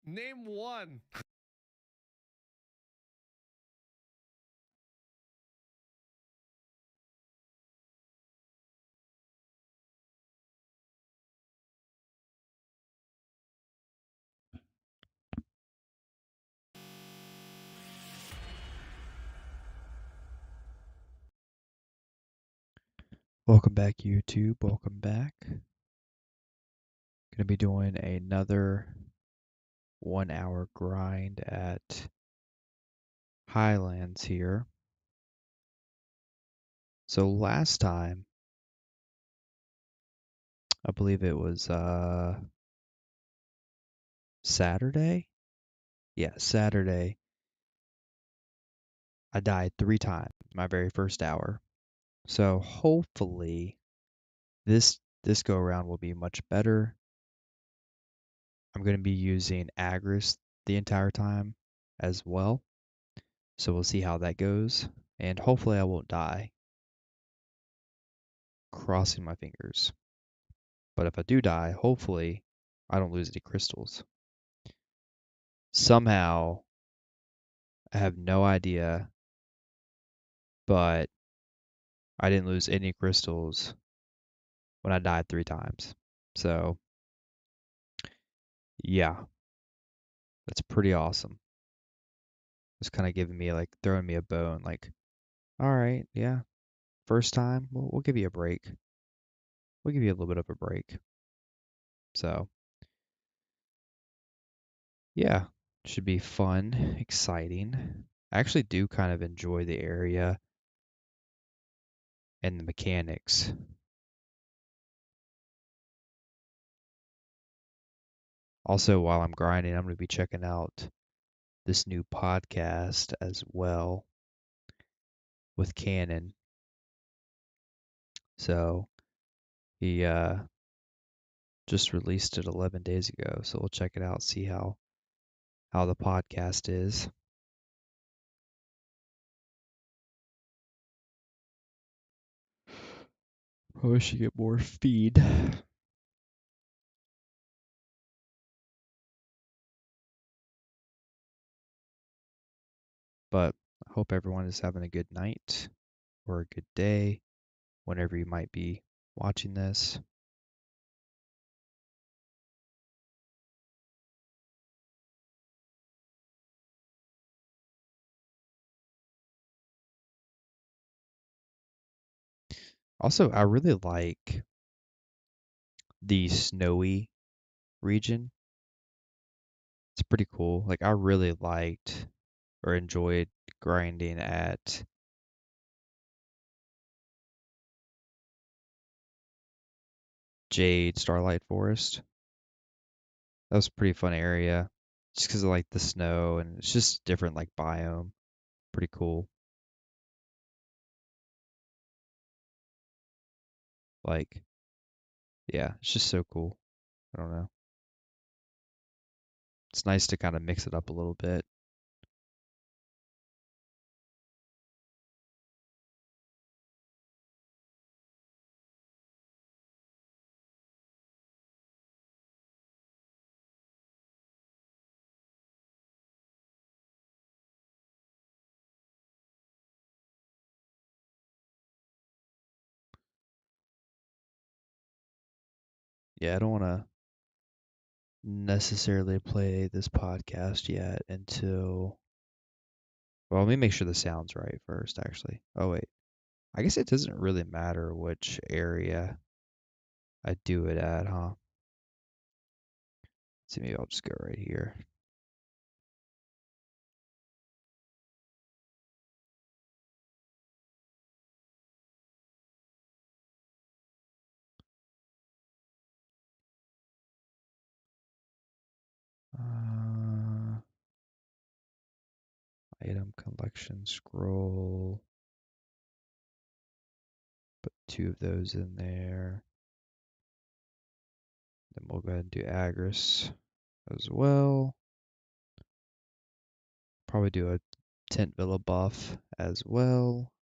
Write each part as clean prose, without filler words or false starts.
Name one. Welcome back, YouTube. Welcome back. Gonna be doing another 1 hour grind at Highlands here. So last time, I believe it was Saturday. Yeah, Saturday. I died 3 times my very first hour. So hopefully this go around will be much better. I'm gonna be using Agris the entire time as well. So we'll see how that goes. And hopefully I won't die. Crossing my fingers. But if I do die, hopefully I don't lose any crystals. Somehow, I have no idea, but I didn't lose any crystals when I died 3 times. So, yeah, that's pretty awesome. It's kind of giving me like throwing me a bone, like, all right, yeah, first time, we'll give you a break. We'll give you a little bit of a break. So, yeah, should be fun, exciting. I actually do kind of enjoy the area and the mechanics. Also, while I'm grinding, I'm going to be checking out this new podcast as well with Cannon. So he just released it 11 days ago. So we'll check it out, see how the podcast is. Probably should get more feed. But I hope everyone is having a good night or a good day whenever you might be watching this. Also, I really like the snowy region. It's pretty cool. Like I really liked or enjoyed grinding at Jade Starlight Forest. That was a pretty fun area just because of like the snow and it's just different like biome. Pretty cool. Like, yeah, it's just so cool. I don't know. It's nice to kind of mix it up a little bit. Yeah, I don't want to necessarily play this podcast yet until. Well, let me make sure the sound's right first, actually. Oh, wait. I guess it doesn't really matter which area I do it at, huh? Let's see, maybe I'll just go right here. Uh, Item collection scroll. Put 2 of those in there. Then we'll go ahead and do Agris as well. Probably do a Tent Villa buff as well.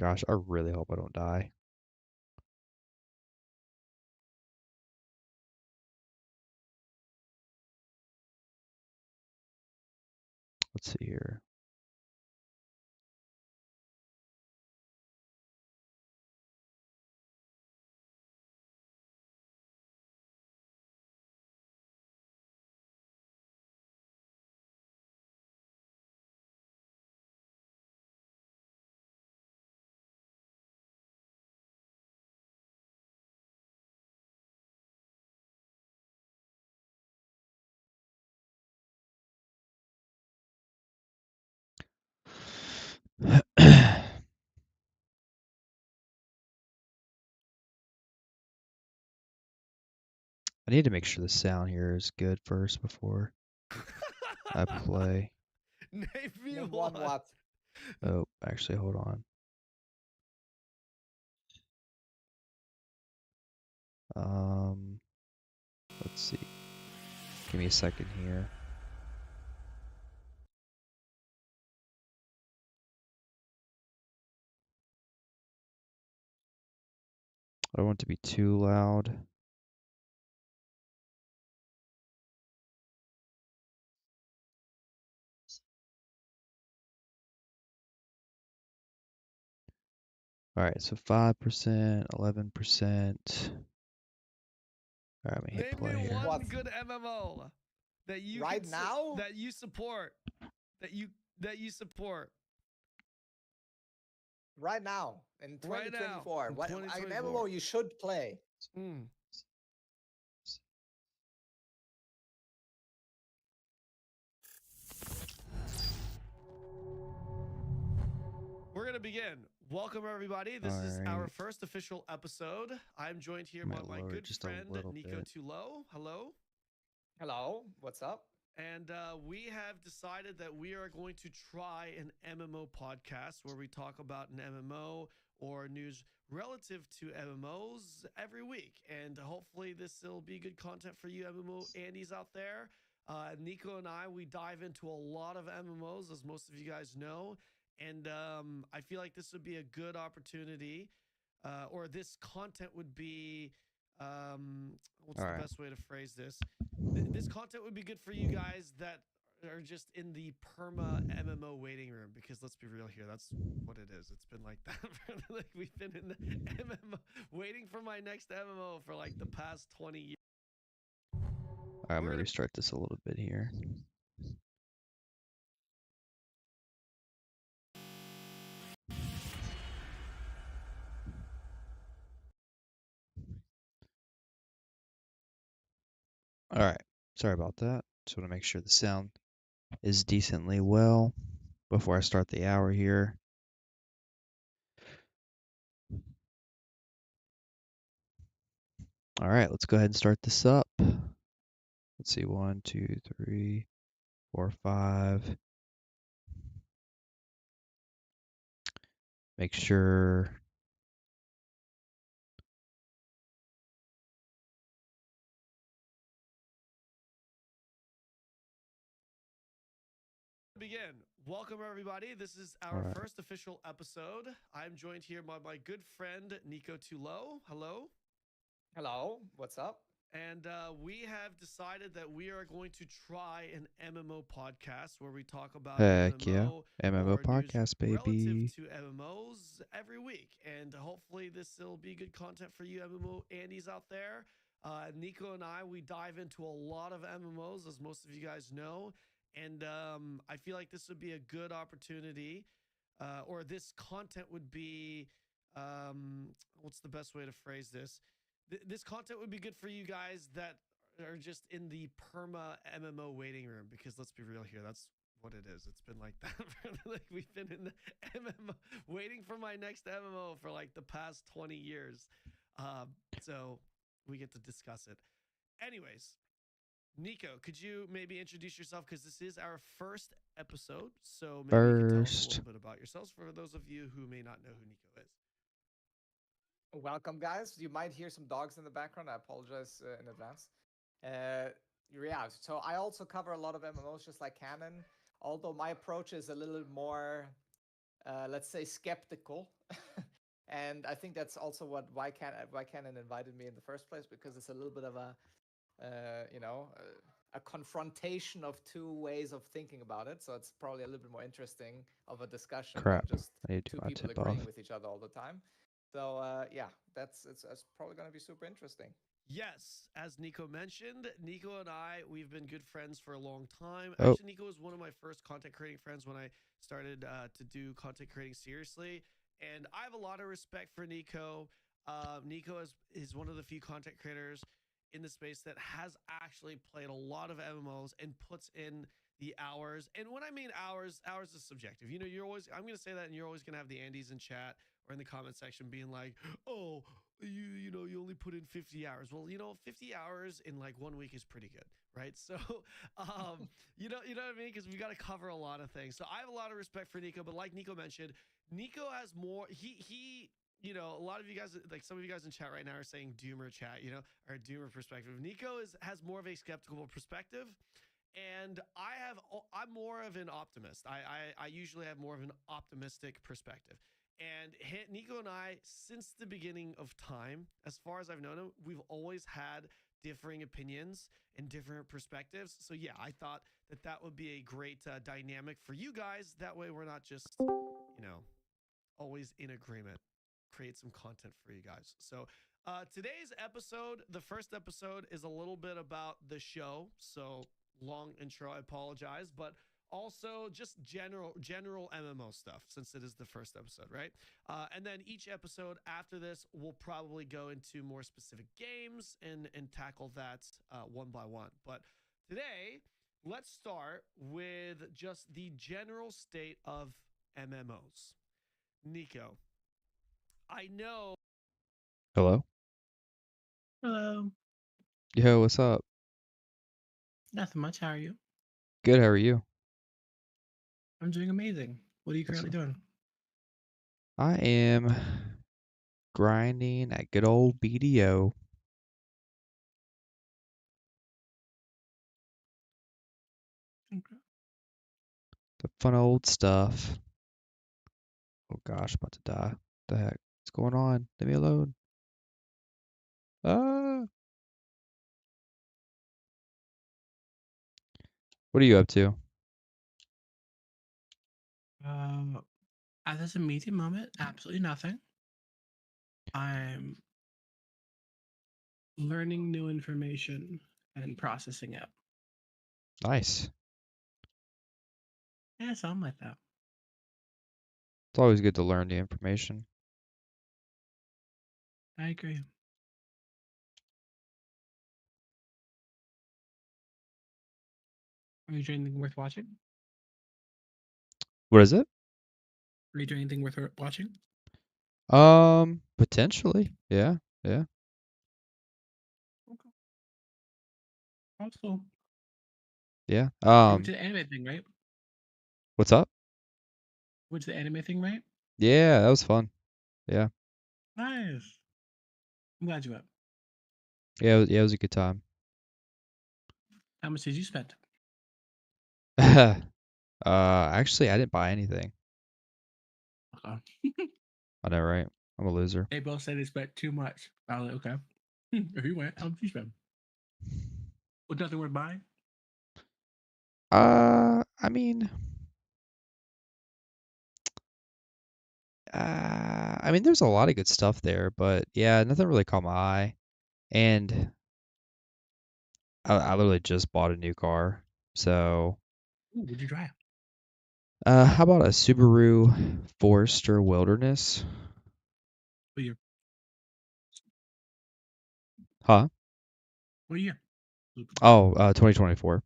Gosh, I really hope I don't die. let's see here. I need to make sure the sound here is good first before I play. Name me Name one. one what? Oh, actually, hold on. Let's see. Give me a second here. I don't want it to be too loud. All right, so 5%, 11%. All right, I'm gonna hit Name play me here. one What? good MMO that you Right can now? that you support. That you support. Right now, in Right now, 2024. in What an 2024. MMO you should play? Mm. We're going to begin. Welcome, everybody. This is our Alright. first official episode. I'm joined here I by might my lower it good just a friend, little Nico bit. Tulo. Hello. Hello, what's up? And we have decided that we are going to try an MMO podcast where we talk about an MMO or news relative to MMOs every week. And hopefully, this will be good content for you MMO Andies out there. Nico and I, we dive into a lot of MMOs, as most of you guys know. And I feel like this would be a good opportunity, or this content would be, what's the Alright. best way to phrase this? This content would be good for you guys that are just in the perma MMO waiting room, because let's be real here, that's what it is. It's been like that for like we've been in the MMO waiting for my next MMO for like the past 20 years. Alright, I'm gonna restart this a little bit here. Alright, sorry about that. Just want to make sure the sound is decently well before I start the hour here. Alright, let's go ahead and start this up. Let's see, 1, 2, 3, 4, 5. Make sure. Begin. Welcome, everybody. This is our Alright. first official episode. I'm joined here by my good friend, Nico Tulo. Hello. Hello, what's up? And we have decided that we are going to try an MMO podcast where we talk about Heck an yeah. MMO MMO or news podcast, relative baby. to MMOs every week. And hopefully this will be good content for you MMO Andies out there. Nico and I, we dive into a lot of MMOs, as most of you guys know. And I feel like this would be a good opportunity, or this content would be, what's the best way to phrase this? This content would be good for you guys that are just in the perma MMO waiting room, because let's be real here, that's what it is. It's been like that for like we've been in the MMO waiting for my next MMO for like the past 20 years. So we get to discuss it. Anyways, Nico, could you maybe introduce yourself, because this is our first episode, so maybe you could tell us a little bit about yourselves for those of you who may not know who Nico is. Welcome, guys. You might hear some dogs in the background. I apologize in advance. Yeah, so I also cover a lot of MMOs, just like Canon, although my approach is a little more, let's say, skeptical. And I think that's also why Canon invited me in the first place, because it's a little bit of a, a confrontation of two ways of thinking about it. So it's probably a little bit more interesting of a discussion than Crap. just I need to do two my people tip agreeing off. with each other all the time. So yeah, it's probably going to be super interesting. Yes, as Nico mentioned, Nico and I, we've been good friends for a long time. Oh, Actually, Nico was one of my first content creating friends when I started to do content creating seriously. And I have a lot of respect for Nico. Nico is one of the few content creators in the space that has actually played a lot of MMOs and puts in the hours. And when I mean hours, hours is subjective. You know, I'm going to say that, and you're always going to have the Andes in chat or in the comment section being like, oh, you know you only put in 50 hours. Well, 50 hours in like 1 week is pretty good, right? So you know what I mean, because we got to cover a lot of things. So I have a lot of respect for Nico, but like Nico mentioned, Nico has more. He a lot of you guys, like some of you guys in chat right now, are saying doomer chat, or doomer perspective. Nico has more of a skeptical perspective, and I'm more of an optimist. I usually have more of an optimistic perspective. And Nico and I, since the beginning of time, as far as I've known him, we've always had differing opinions and different perspectives. So yeah, I thought that would be a great dynamic for you guys. That way, we're not just always in agreement. Create some content for you guys. So today's episode, the first episode, is a little bit about the show. So long intro, I apologize, but also just general MMO stuff, since it is the first episode, right? And then each episode after this will probably go into more specific games and tackle that one by one. But today, let's start with just the general state of MMOs. Nico, I know. hello. Hello. Yo, what's up? Nothing much. How are you? Good. How are you? I'm doing amazing. What are you What's currently up? doing? I am grinding at good old BDO. Okay. The fun old stuff. Oh gosh, I'm about to die. What the heck? What's going on? Leave me alone. Ah. What are you up to? At this immediate moment, absolutely nothing. I'm learning new information and processing it. Nice. Yeah, something like that. It's always good to learn the information. I agree. Are you doing anything worth watching? What is it? Are you doing anything worth watching? Potentially. Yeah. Yeah. Okay. Also, Yeah. you went to the anime thing, right? What's up? Went to the anime thing, right? Yeah, that was fun. Yeah. Nice. I'm glad you went. Yeah, it was a good time. How much did you spend? Actually, I didn't buy anything. Okay. I know, right? I'm a loser. They both said they spent too much. I was like, okay. If you went, how much you spend? Was nothing worth buying? I mean, there's a lot of good stuff there, but yeah, nothing really caught my eye. And I literally just bought a new car, so Ooh, what'd you try? how about a Subaru Forester Wilderness? What year? Huh? What year? Oh, 2024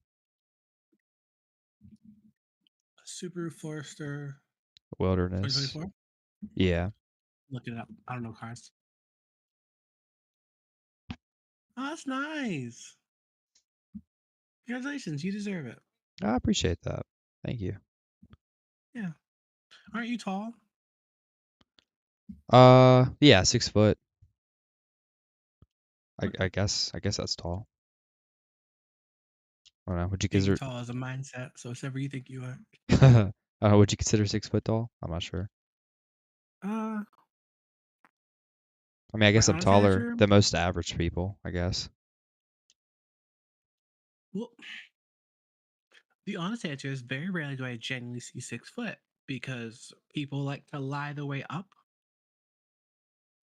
Subaru Forester Wilderness. 2024? Yeah, Look it up. I don't know cars. Oh, that's nice. Congratulations. You deserve it. I appreciate that. Thank you. Yeah. Aren't you tall? Yeah, 6 foot. Okay. I guess that's tall. I don't know. Would you Being consider? tall is a mindset, so it's never you think you are. Would you consider 6 foot tall? I'm not sure. Uh, I mean, I quite guess I'm honestly, taller Andrew, than most average people, I guess. Well, the honest answer is very rarely do I genuinely see 6 foot because people like to lie the way up.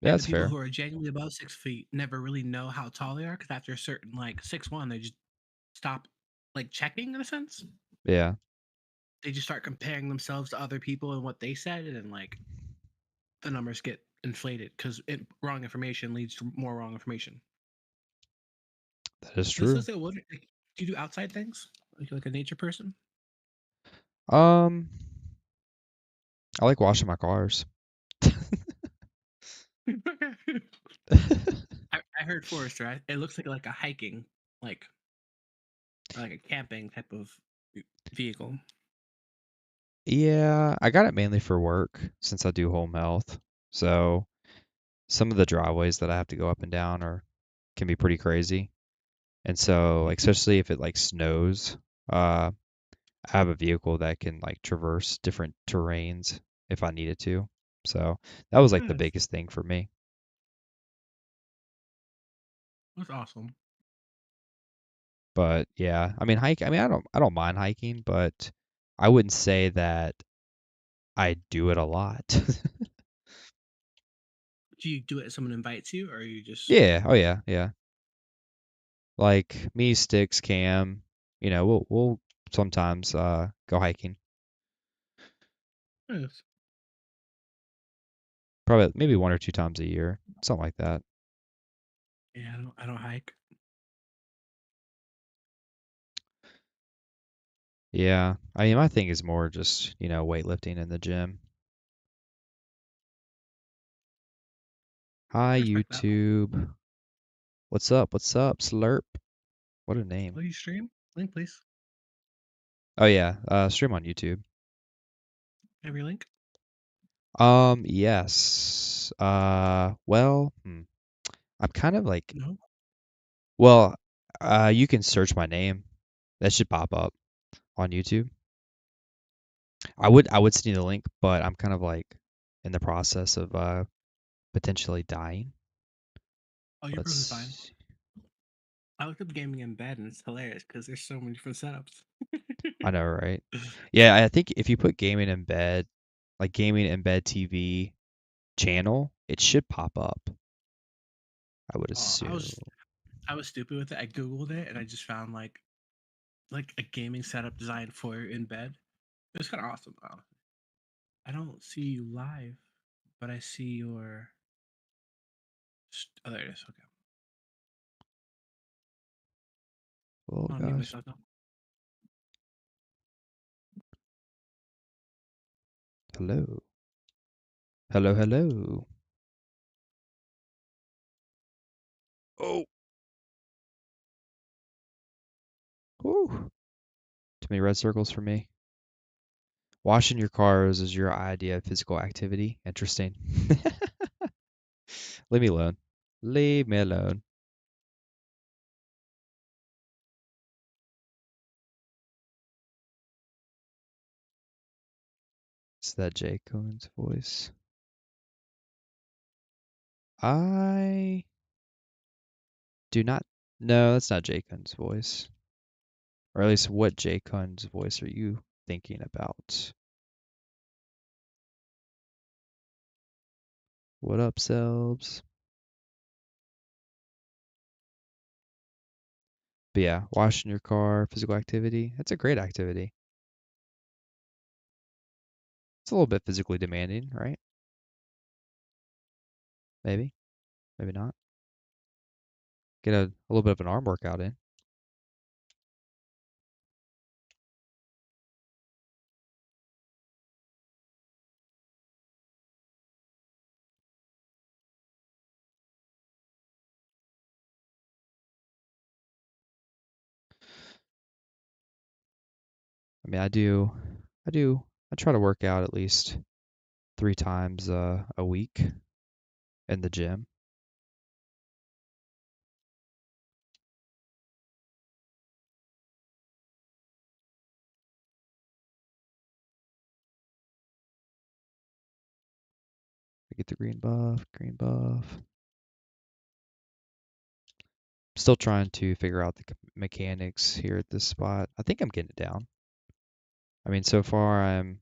Yeah, And the that's people fair. who are genuinely above 6 feet never really know how tall they are because after a certain like 6'1", they just stop like checking in a sense. Yeah, They just start comparing themselves to other people and what they said, and then like the numbers get inflated because wrong information leads to more wrong information. that is This true. is what like, do you do outside things like a nature person? Um, I like washing my cars. I heard forester. It looks like a hiking, like like a camping type of vehicle. Yeah, I got it mainly for work since I do home health. So some of the driveways that I have to go up and down are can be pretty crazy. And so like especially if it like snows, I have a vehicle that can like traverse different terrains if I needed to. So that was like the Yes, biggest thing for me. that's awesome. But yeah, I mean hike I mean I don't mind hiking, but I wouldn't say that I do it a lot. Do you do it if someone invites you, or you just Yeah, oh yeah, yeah. Like me, Sticks, Cam, we'll sometimes go hiking. yes. Probably maybe one or two times a year, something like that. Yeah, I don't hike. Yeah. I mean, my thing is more just, weightlifting in the gym. Hi, I respect that. YouTube. What's up? What's up, Slurp? What a name. Will you stream? Link, please. Oh yeah, stream on YouTube. Every link. Yes. Well, I'm kind of like, No. well, you can search my name. That should pop up on YouTube. I would send you the link, but I'm kind of like in the process of potentially dying. Oh, you're perfectly fine. Let's. I looked up gaming in bed, and it's hilarious because there's so many different setups. I know, right? Yeah, I think if you put gaming in bed, like gaming in bed TV channel, it should pop up. I would Oh, assume. I was stupid with it. I googled it and I just found like a gaming setup designed for in bed. It was kind of awesome. I don't see you live, but I see your. Oh, there it is. Okay. Oh I'll mute gosh. myself now. Hello. Hello, hello. Oh. Whew. Too many red circles for me. Washing your cars is your idea of physical activity. Interesting. Leave me alone. Leave me alone. Is that Jay Cohen's voice? I do not. No, that's not Jay Cohen's voice. Or at least what Jay Cohen's voice are you thinking about? What up, Selbs? But yeah, washing your car, physical activity. That's a great activity. It's a little bit physically demanding, right? Maybe, maybe not. Get a little bit of an arm workout in. I mean, I try to work out at least 3 times a week in the gym. I get the green buff, green buff. Still trying to figure out the mechanics here at this spot. I think I'm getting it down. I mean, so far I'm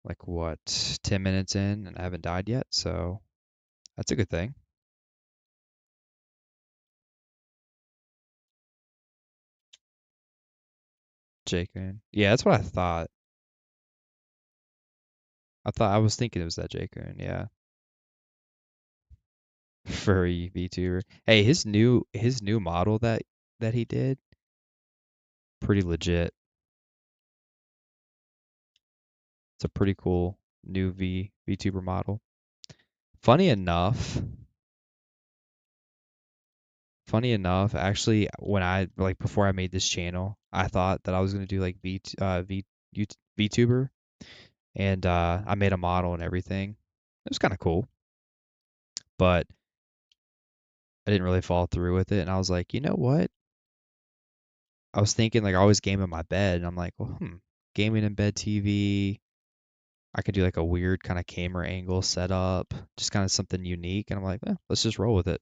like what, 10 minutes in and I haven't died yet, so that's a good thing. Jaycoon. Yeah, that's what I thought. I was thinking it was that Jaycoon, yeah. Furry VTuber. Hey, his new model that he did, pretty legit. It's a pretty cool new VTuber model. Funny enough, actually, when I like before I made this channel, I thought that I was gonna do like VTuber, and I made a model and everything. It was kind of cool, but I didn't really follow through with it. And I was like, you know what? I was thinking like I always game in my bed, and I'm like, well, gaming in bed TV. I could do like a weird kind of camera angle setup, just kind of something unique. And I'm like, let's just roll with it.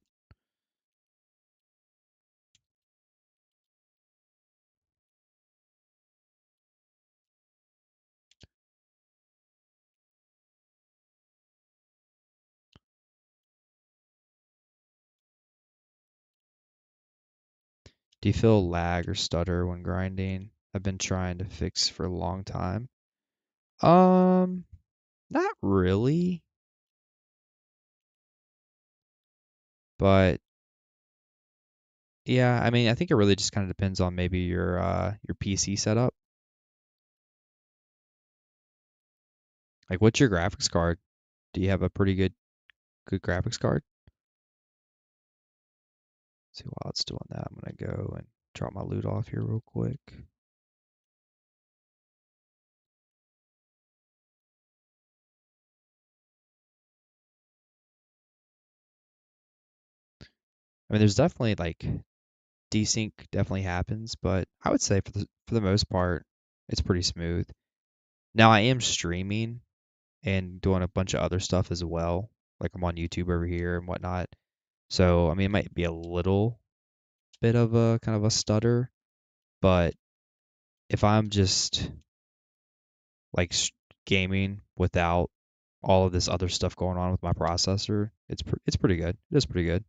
Do you feel lag or stutter when grinding? I've been trying to fix for a long time. Not really, but yeah, I mean, I think it really just kind of depends on maybe your PC setup. Like, what's your graphics card? Do you have a pretty good graphics card? See, while it's doing that, I'm gonna go and drop my loot off here real quick. I mean, there's definitely like desync definitely happens, but I would say for the most part, it's pretty smooth. Now I am streaming and doing a bunch of other stuff as well. Like I'm on YouTube over here and whatnot. So, I mean, it might be a little bit of a kind of a stutter, but if I'm just like gaming without all of this other stuff going on with my processor, it's pretty good. It is pretty good.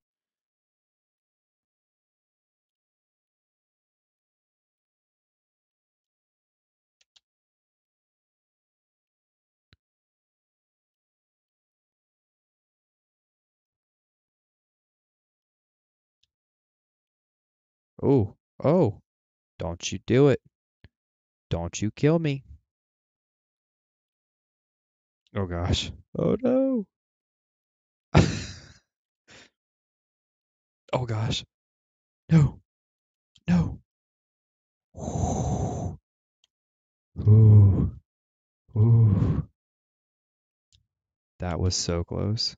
Oh, oh, don't you do it. Don't you kill me. Oh gosh. Oh no. Oh gosh. No. No. Ooh. Ooh. That was so close.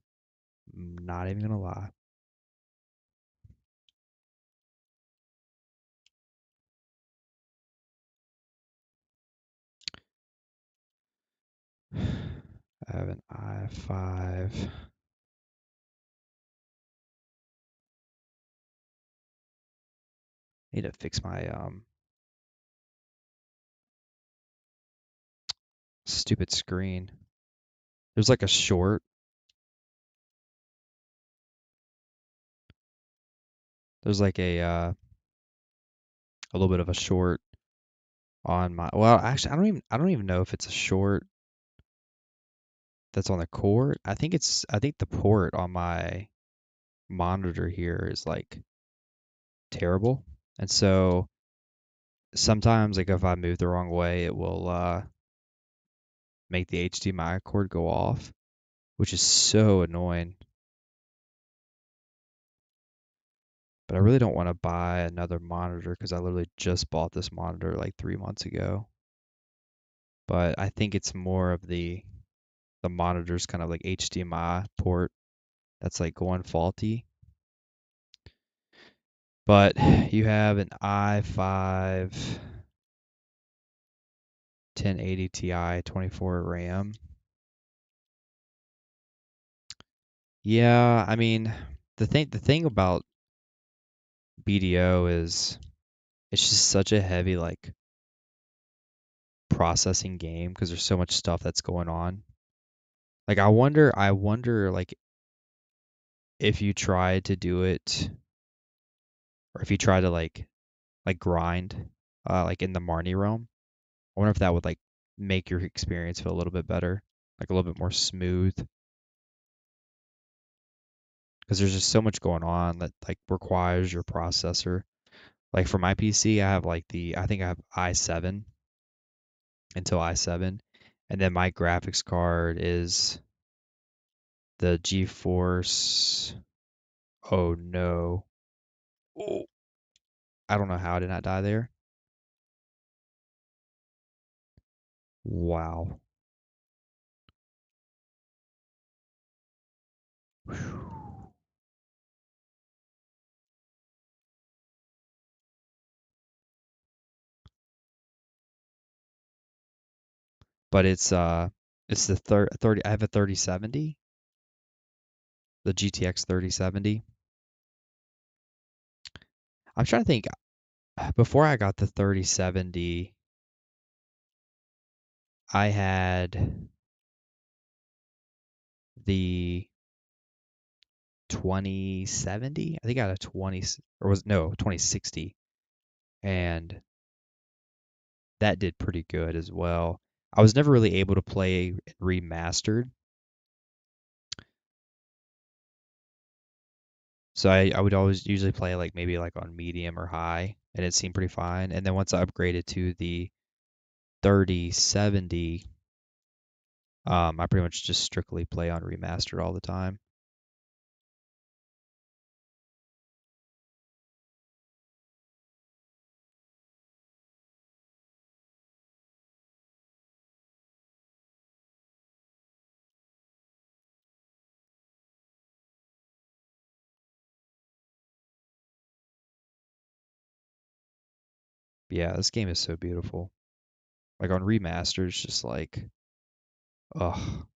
Not even gonna lie. I have an i5. Need to fix my stupid screen. There's like a short. There's like a little bit of a short on my, well, actually I don't even know if it's a short that's on the cord. I think the port on my monitor here is like terrible. And so sometimes like if I move the wrong way, it will make the HDMI cord go off, which is so annoying. But I really don't want to buy another monitor because I literally just bought this monitor like 3 months ago. But I think it's more of the monitor's kind of like HDMI port that's like going faulty. But you have an i5 1080 Ti 24 RAM. Yeah, I mean, the thing about BDO is it's just such a heavy like processing game because there's so much stuff that's going on. Like I wonder like if you try to do it or if you try to like grind like in the Marnie realm. I wonder if that would like make your experience feel a little bit better, like a little bit more smooth because there's just so much going on that like requires your processor. Like for my PC, I think I have i7 until i7, and then my graphics card is the GeForce. Oh no. Oh, I don't know how I did not die there. Wow. Whew. But it's the 30 I have a 3070, the GTX 3070. I'm trying to think before I got the 3070, I had the 2070. I think I had a 2060, and that did pretty good as well. I was never really able to play remastered, so I would always usually play like maybe like on medium or high, and it seemed pretty fine. And then once I upgraded to the 3070, I pretty much just strictly play on remastered all the time. Yeah, this game is so beautiful. Like on remaster, it's just like, ugh.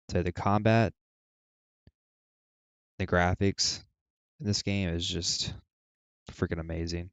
So the combat, the graphics in this game is just freaking amazing.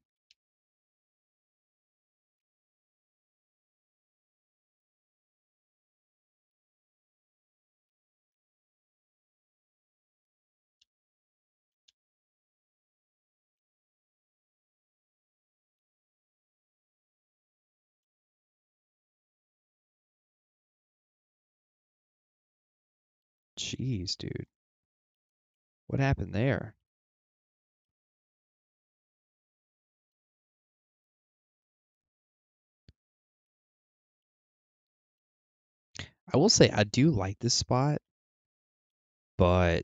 Jeez, dude. What happened there? I will say I do like this spot, but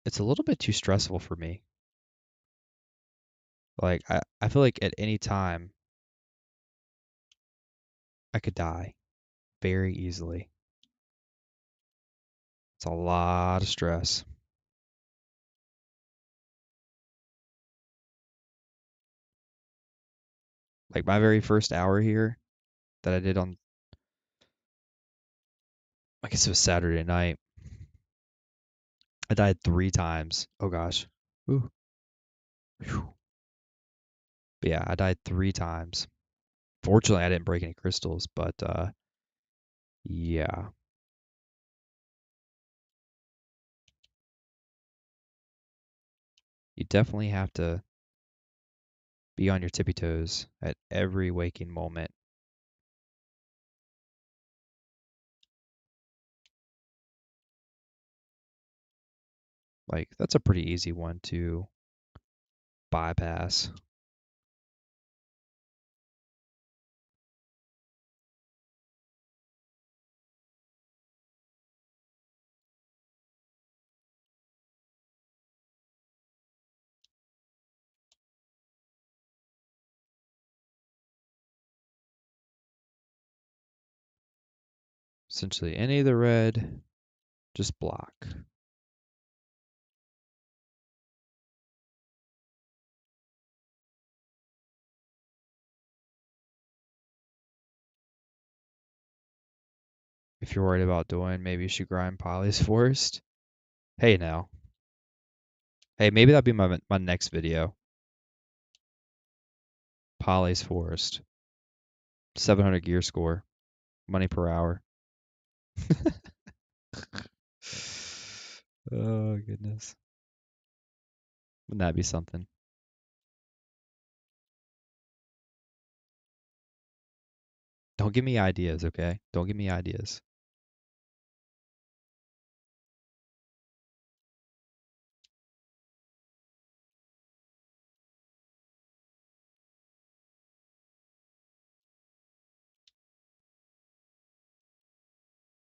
it's a little bit too stressful for me. Like I feel like at any time I could die very easily. It's a lot of stress. Like my very first hour here that I did on, I guess it was Saturday night, I died 3 times. Oh gosh. Ooh. Whew. But yeah, I died 3 times. Fortunately, I didn't break any crystals, but yeah. You definitely have to be on your tippy toes at every waking moment. Like, that's a pretty easy one to bypass. Essentially, any of the red, just block. If you're worried about doing, maybe you should grind polys first. Hey now. Hey, maybe that'll be my next video. Polly's Forest. 700 gear score. Money per hour. Oh, goodness. Wouldn't that be something? Don't give me ideas, okay? Don't give me ideas.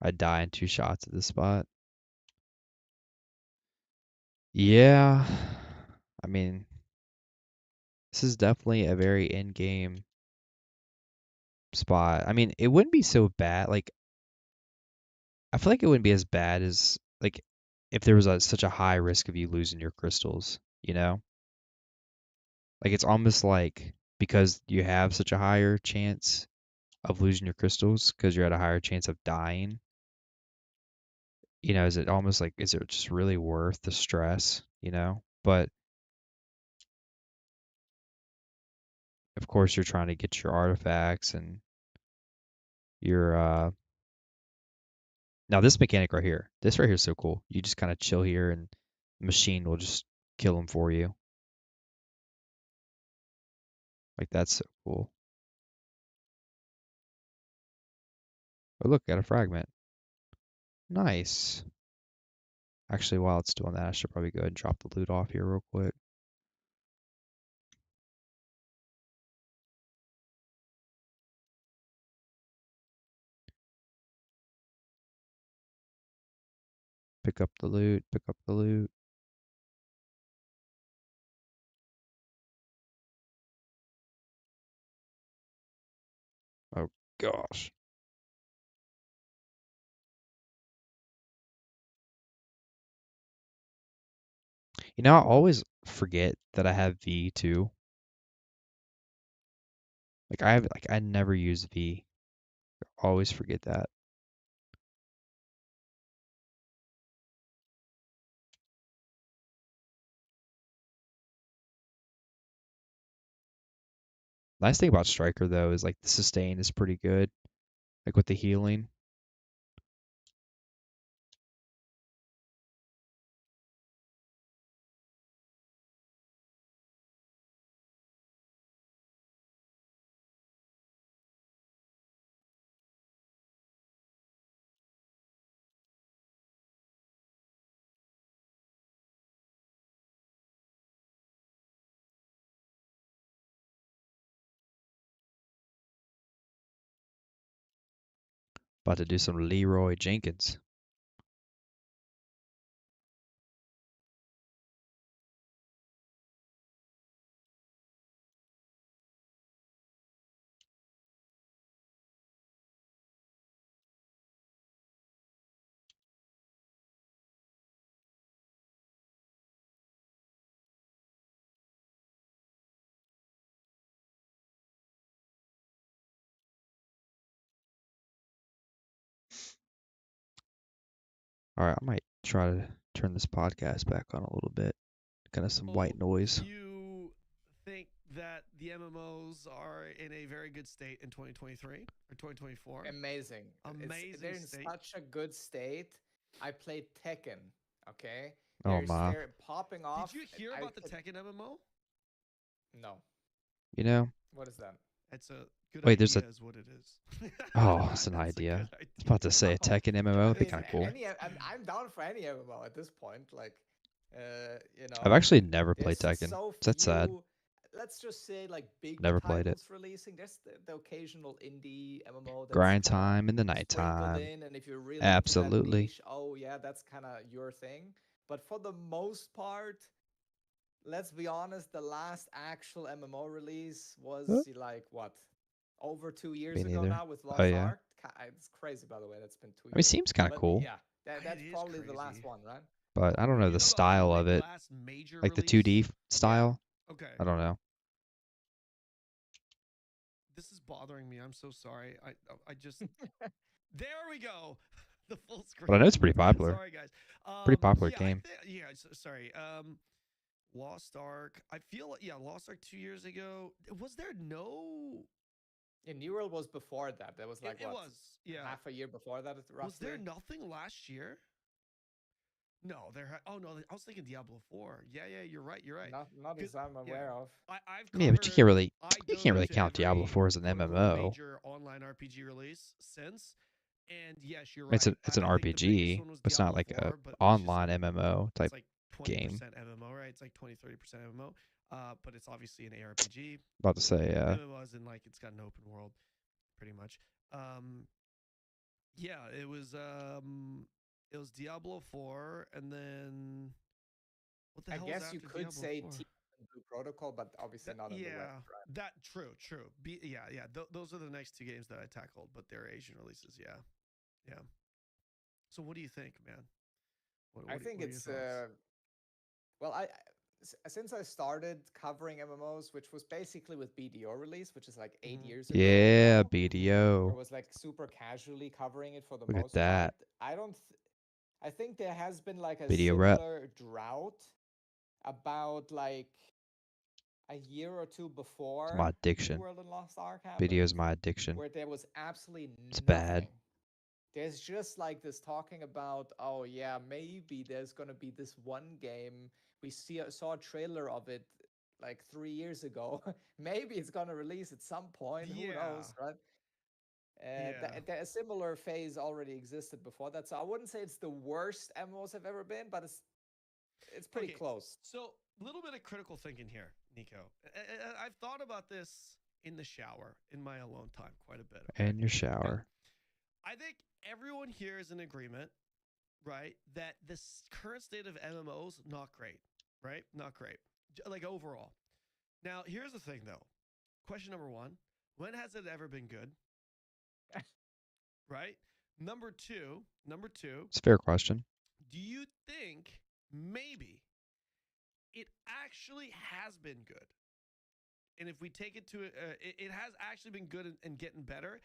I'd die in 2 shots at this spot. Yeah. I mean, this is definitely a very in-game spot. I mean, it wouldn't be so bad. Like, I feel like it wouldn't be as bad as, like, if there was such a high risk of you losing your crystals, you know? Like, it's almost like because you have such a higher chance of losing your crystals because you're at a higher chance of dying, you know, is it almost like, is it just really worth the stress, you know? But of course, you're trying to get your artifacts and your, now this mechanic right here, this right here is so cool. You just kind of chill here and the machine will just kill them for you. Like, that's so cool. Oh, look, got a fragment. Nice. Actually, while it's doing that, I should probably go ahead and drop the loot off here real quick. Pick up the loot, pick up the loot. Oh, gosh. You know, I always forget that I have V too. I never use V. Always forget that. Nice thing about Striker though is like the sustain is pretty good. Like with the healing. About to do some Leroy Jenkins. All right, I might try to turn this podcast back on a little bit. Kind of some white noise. You think that the MMOs are in a very good state in 2023 or 2024? Amazing. They're in state. such a good state. I played Tekken. Okay. Oh my. They're popping off. Did you hear about the Tekken MMO? No. You know? What is that? It's a good Wait, idea there's a is what it is. Oh, it's an idea. I was about to say a Tekken MMO. That'd be kind of cool. I'm down for any MMO at this point. Like, you know. I've actually never played there's Tekken. So That's sad. Let's just say like big Never played it. titles releasing. There's the occasional indie MMO that's Grind time in the sprinkled nighttime. in, and if you're really into that Absolutely. niche, oh yeah, that's kind of your thing. But for the most part, let's be honest, the last actual MMO release was like what, over 2 years Me ago neither. now with Lost Oh, yeah. Ark. It's crazy, by the way. That's been 2 I mean, it years. seems kind of But cool. yeah, that's It is probably the last crazy. one, right? But I don't know You the know about style of it. last major Like the release? 2D style. Okay. I don't know. This is bothering me. I'm so sorry. I just there we go. The full screen. But I know it's pretty popular. Sorry guys. Pretty popular game. Sorry. Lost Ark. I feel like, yeah, Lost Ark 2 years ago. Was there no? And New World was before that. That was like It what? was, yeah. Half a year before that, roughly. Was there nothing last year? No, oh no, I was thinking Diablo 4. Yeah, you're right. Not as I'm aware of. I've Yeah, but you can't really count Diablo 4 as an MMO. Major online RPG release since, and yes, you're right. It's an RPG. It's not like a online MMO type it's like 20% game. MMO, right? It's like 20-30% MMO. But it's obviously an ARPG. About to say, yeah. MMO as in like it's got an open world, pretty much. Yeah, it was Diablo 4, and then what the hell? I guess was you after could Diablo say 4? Team Blue Protocol, but obviously not in the West, right? That true. Yeah. Those are the next two games that I tackled, but they're Asian releases. Yeah. So what do you think, man? I think it's well, since I started covering MMOs, which was basically with BDO release, which is like 8 years ago. Yeah, now, BDO. I was like super casually covering it for the Look most at that. part. I think there has been like a BDO similar drought about like a year or two before my addiction. New World and Lost Ark happened. BDO is my addiction. Where there was absolutely it's nothing. Bad. There's just like this talking about, oh yeah, maybe there's gonna be this one game. We saw a trailer of it like 3 years ago. Maybe it's gonna release at some point. Who knows, right? A similar phase already existed before that, so I wouldn't say it's the worst MMOs have ever been, but it's pretty close. So a little bit of critical thinking here, Nico. I've thought about this in the shower in my alone time quite a bit. Okay? In your shower. I think everyone here is in agreement, right, that this current state of MMOs not great, right? Not great, like overall. Now, here's the thing, though. Question number one: when has it ever been good? Right. Number two. It's a fair question. Do you think maybe it actually has been good? And if we take it to it has actually been good and getting better.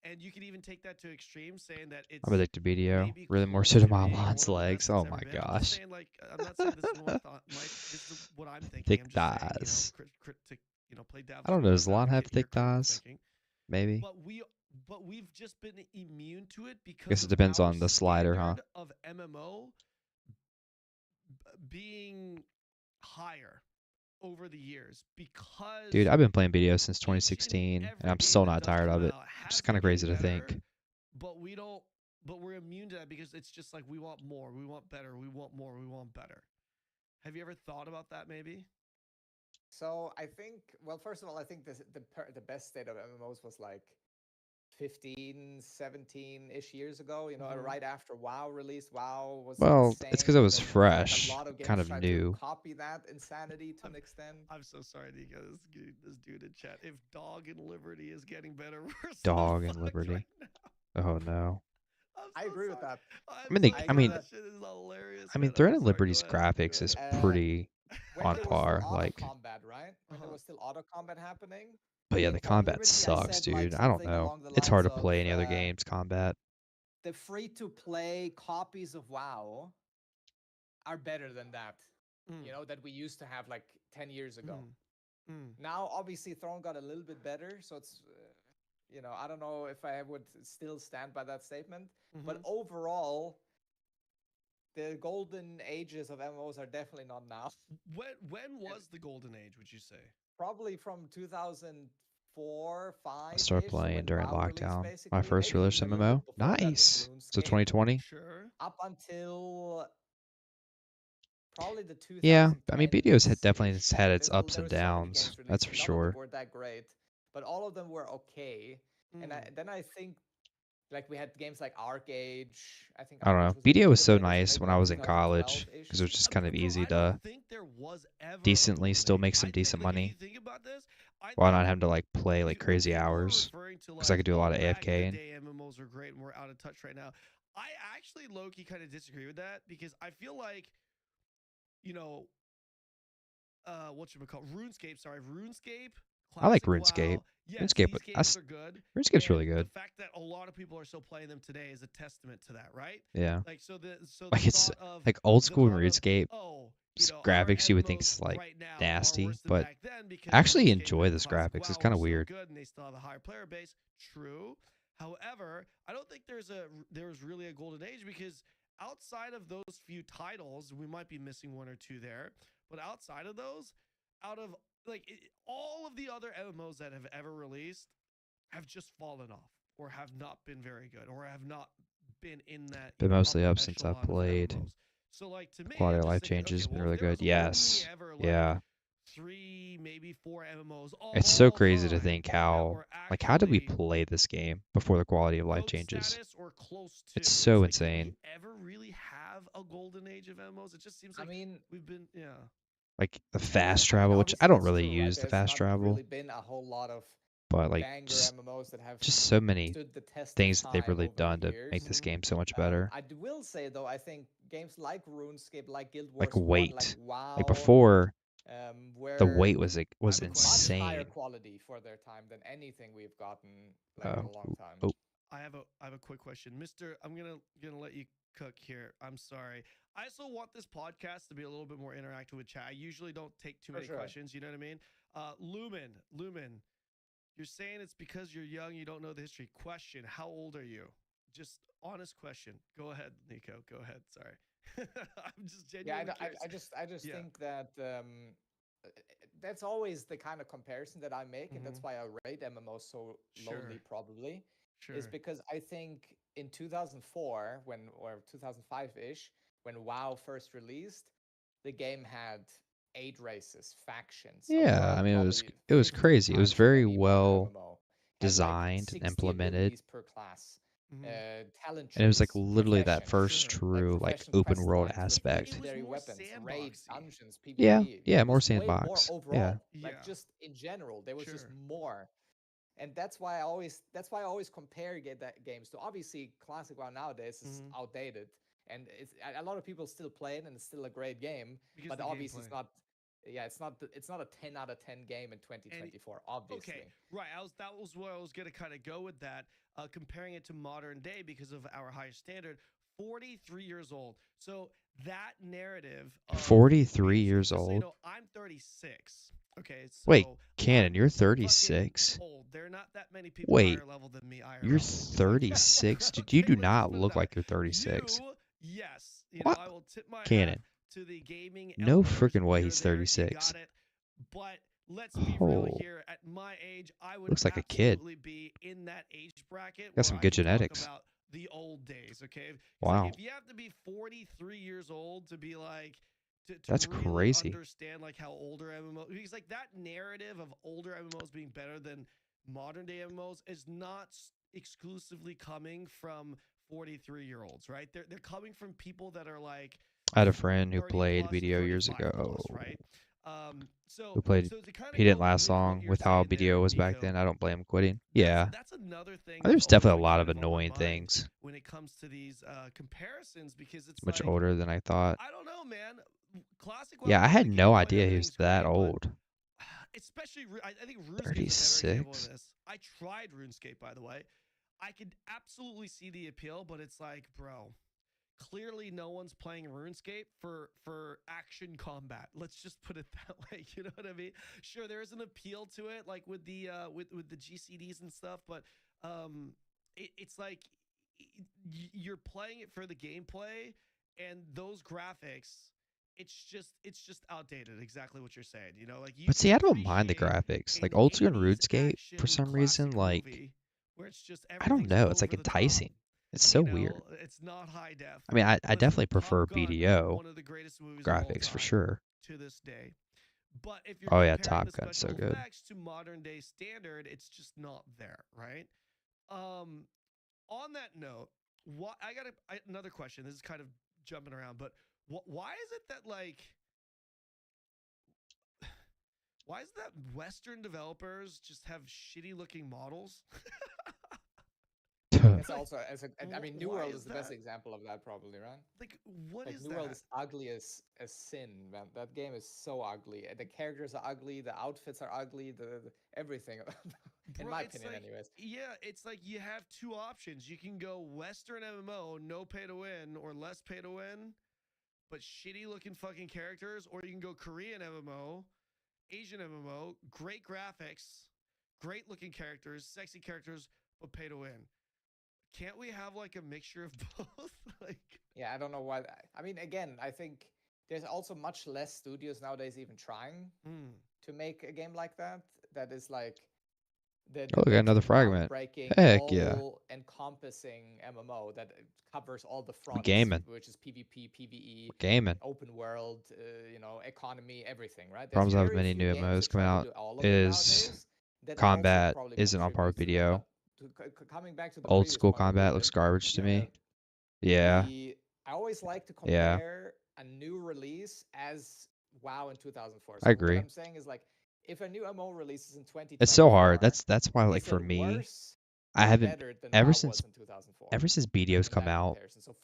And you can even take that to extreme, saying that it's. I'm addicted to BDO. Really more so to my Alon's legs. Oh my gosh. I'm not saying this is what I thought. This is what I'm thinking. Thick I'm just thighs. Saying, play devil's I don't know. Does Alon have advocate here, thick thighs? Maybe. But we've just been immune to it because. I guess it depends on the slider, huh? Of MMO being higher over the years, because dude, I've been playing BDO since 2016 and I'm still not tired of it. It's kind of crazy to think. But we're immune to that because it's just like we want more, we want better, we want more, we want better. Have you ever thought about that maybe? So I think, well, first of all, I think the best state of MMOs was like 15, 17-ish years ago, right after WoW released. WoW was insane. It's because it was fresh, kind of new. To copy that insanity to an extent. I'm so sorry to get this dude in chat. If Dog and Liberty is getting better, we're Dog and Liberty. Right oh no. I agree with that. I mean, Threat and Liberty's graphics is pretty on par. Like combat, right? When there was still auto combat happening. But yeah, the combat sucks, dude. I don't know. It's hard to play any other games combat. The free-to-play copies of WoW are better than that. That we used to have like 10 years ago. Now, obviously, Throne got a little bit better, so it's, I don't know if I would still stand by that statement. But overall, the golden ages of MMOs are definitely not now. When was the golden age, would you say? Probably from 2004, 5. I started playing during lockdown. My first release MMO. Nice. So 2020. Sure. Up until probably the 2010s. Yeah, I mean, BDO's definitely had its ups and downs. That's for sure. None of them were that great, but all of them were okay. And then I think, like, we had games like Arcade. I don't know. BDO was so nice when I was in college because it was just kind of easy to decently still make some decent money while not having to like play like crazy hours because I could do a lot of AFK. MMOs are great and we're out of touch right now. I actually low-key kind of disagree with that because I feel like, RuneScape. Sorry, RuneScape. I like RuneScape. WoW. Yeah, RuneScape are good. RuneScape's really good. The fact that a lot of people are still playing them today is a testament to that, right? Yeah. Like it's like old school RuneScape. graphics you would think is like nasty, but I actually enjoy this graphics. It's kind of weird. Good, and they still have a higher player base. True. However, I don't think there's really a golden age, because outside of those few titles, we might be missing one or two there, but outside of those, out of all of the other MMOs that have ever released have just fallen off, or have not been very good, or have not been in that Been mostly upper up since I echelon of played. MMOs. So to me, Quality I'm of just life thinking, changes okay, been well, really if there good. was Yes. only ever Yeah. 3, maybe 4 MMOs, It's so all crazy to time, think that how were how did we actually play this game before the quality of life GOAT changes? status or close to. It's so like, did we insane. ever really have a golden age of MMOs? It just seems like we've been, Like the I mean, fast travel, which obviously I don't that's really true, right? use the There's fast not travel, really been a whole lot of but like banger just MMOs that have so many stood the test things of that they've time really over done the to make years. this game so much better. I will say though, I think games like RuneScape, like Guild Wars Like 1, like weight, WoW, like before the were weight was much higher insane. quality for their time than anything we've gotten in Oh, a long time. oh, I have a quick question, Mister. I'm gonna let you cook here. I'm sorry. I also want this podcast to be a little bit more interactive with chat. I usually don't take too many questions. You know what I mean? Lumen, you're saying it's because you're young, you don't know the history. Question: how old are you? Just honest question. Go ahead, Nico. Go ahead. Sorry. I'm just genuinely curious. I just think that that's always the kind of comparison that I make, and that's why I rate MMO so lowly, probably. Is because I think in 2004, or 2005-ish, when WoW first released, the game had 8 races, factions. yeah. I mean, it was 50 crazy. It was times very any modern well MMO. Had, designed, 60 implemented, abilities per class. Talent trees, and it was like literally that profession, first true like profession open quest world lines with aspect. legendary more weapons, raids, sandboxy. dungeons, PvP. Yeah, It more was way more sandbox. overall. Yeah. Like just in general, there was just more. And that's why I always compare games to. Obviously, classic WoW nowadays is outdated, and a lot of people still play it, and it's still a great game. Because but obviously, it's not. Yeah, it's not a 10 out of 10 game in 2024. Obviously. Okay, right. That was where I was gonna kind of go with that, comparing it to modern day because of our higher standard. 43 years old. So that narrative. 43 years old. So, you know, I'm 36. Okay. So wait, Cannon, you're 36. Old. There are not that many people Wait, higher level than me. you're 36, dude. You do not look like you're 36. Yes. What? I will tip my Cannon. hat to the gaming. No elders. freaking way You're he's there, 36. You got it. But let's be real here. At my age, I would looks like a kid. be in that age bracket. Got some good genetics. Talk about the old days, okay? Wow. Like, if you have to be 43 years old to be like, to that's really crazy. Understand like how older MMOs, because like that narrative of older MMOs being better than modern day MMOs is not exclusively coming from 43-year-olds, right? They're coming from people that are like. I had a friend who played BDO years ago. Plus, right? Who played? He didn't last long with how BDO was back then. I don't blame him quitting. Yeah, that's another thing. There's definitely a lot of annoying things when it comes to these comparisons, because it's much older than I thought. I don't know, man. Classic. Yeah, I had no idea he was that old. Especially, I think RuneScape 36. is a better example of this. I tried RuneScape, by the way. I could absolutely see the appeal, but it's like, bro, clearly no one's playing RuneScape for action combat. Let's just put it that way. You know what I mean? Sure, there is an appeal to it, like with the with the GCDs and stuff, but it's like you're playing it for the gameplay, and those graphics. It's just outdated. Exactly what you're saying. You know, like you. But see, I don't mind the graphics. Like old school RuneScape, for some reason, like where it's just I don't know. It's like enticing. It's so weird. It's not high def. I mean, I definitely prefer BDO one of the greatest movies graphics for sure. To this day. But if you're Top Gun's so good. To modern day standard, it's just not there, right? On that note, I got another question. This is kind of jumping around, but why is it that like why is it that Western developers just have shitty looking models? It's also I mean, New World is the best example of that, probably, right? Like, what is New World is ugly as sin, man. That game is so ugly. The characters are ugly. The outfits are ugly. The everything, in my opinion, anyways. Yeah, it's like you have two options. You can go Western MMO, no pay to win, or less pay to win, but shitty looking fucking characters, or you can go Korean MMO, Asian MMO, great graphics, great looking characters, sexy characters, but pay to win. Can't we have like a mixture of both? Like, Yeah, I don't know why. I mean, again, I think there's also much less studios nowadays even trying to make a game like that. That is like Oh, we got another truly fragment. groundbreaking, Heck yeah. all-encompassing MMO that covers all the We're fronts, gaming. which is PvP, PvE, We're gaming. open world, economy, everything, right? There's Problems with very many few new games MMOs that come try to out do all of it is nowadays. That also combat probably isn't on par with contributes to it. BDO. But coming back to the Old previous school point a little combat looks bit, garbage to me. Yeah. I always like to Yeah. compare a new release as WoW in 2004. I So agree. what I'm saying is like, if a new MMO releases in 2024, It's so hard. That's why like is for it me, worse I or haven't better than ever WoW since was in 2004? ever since in BDO's come that out. comparison. So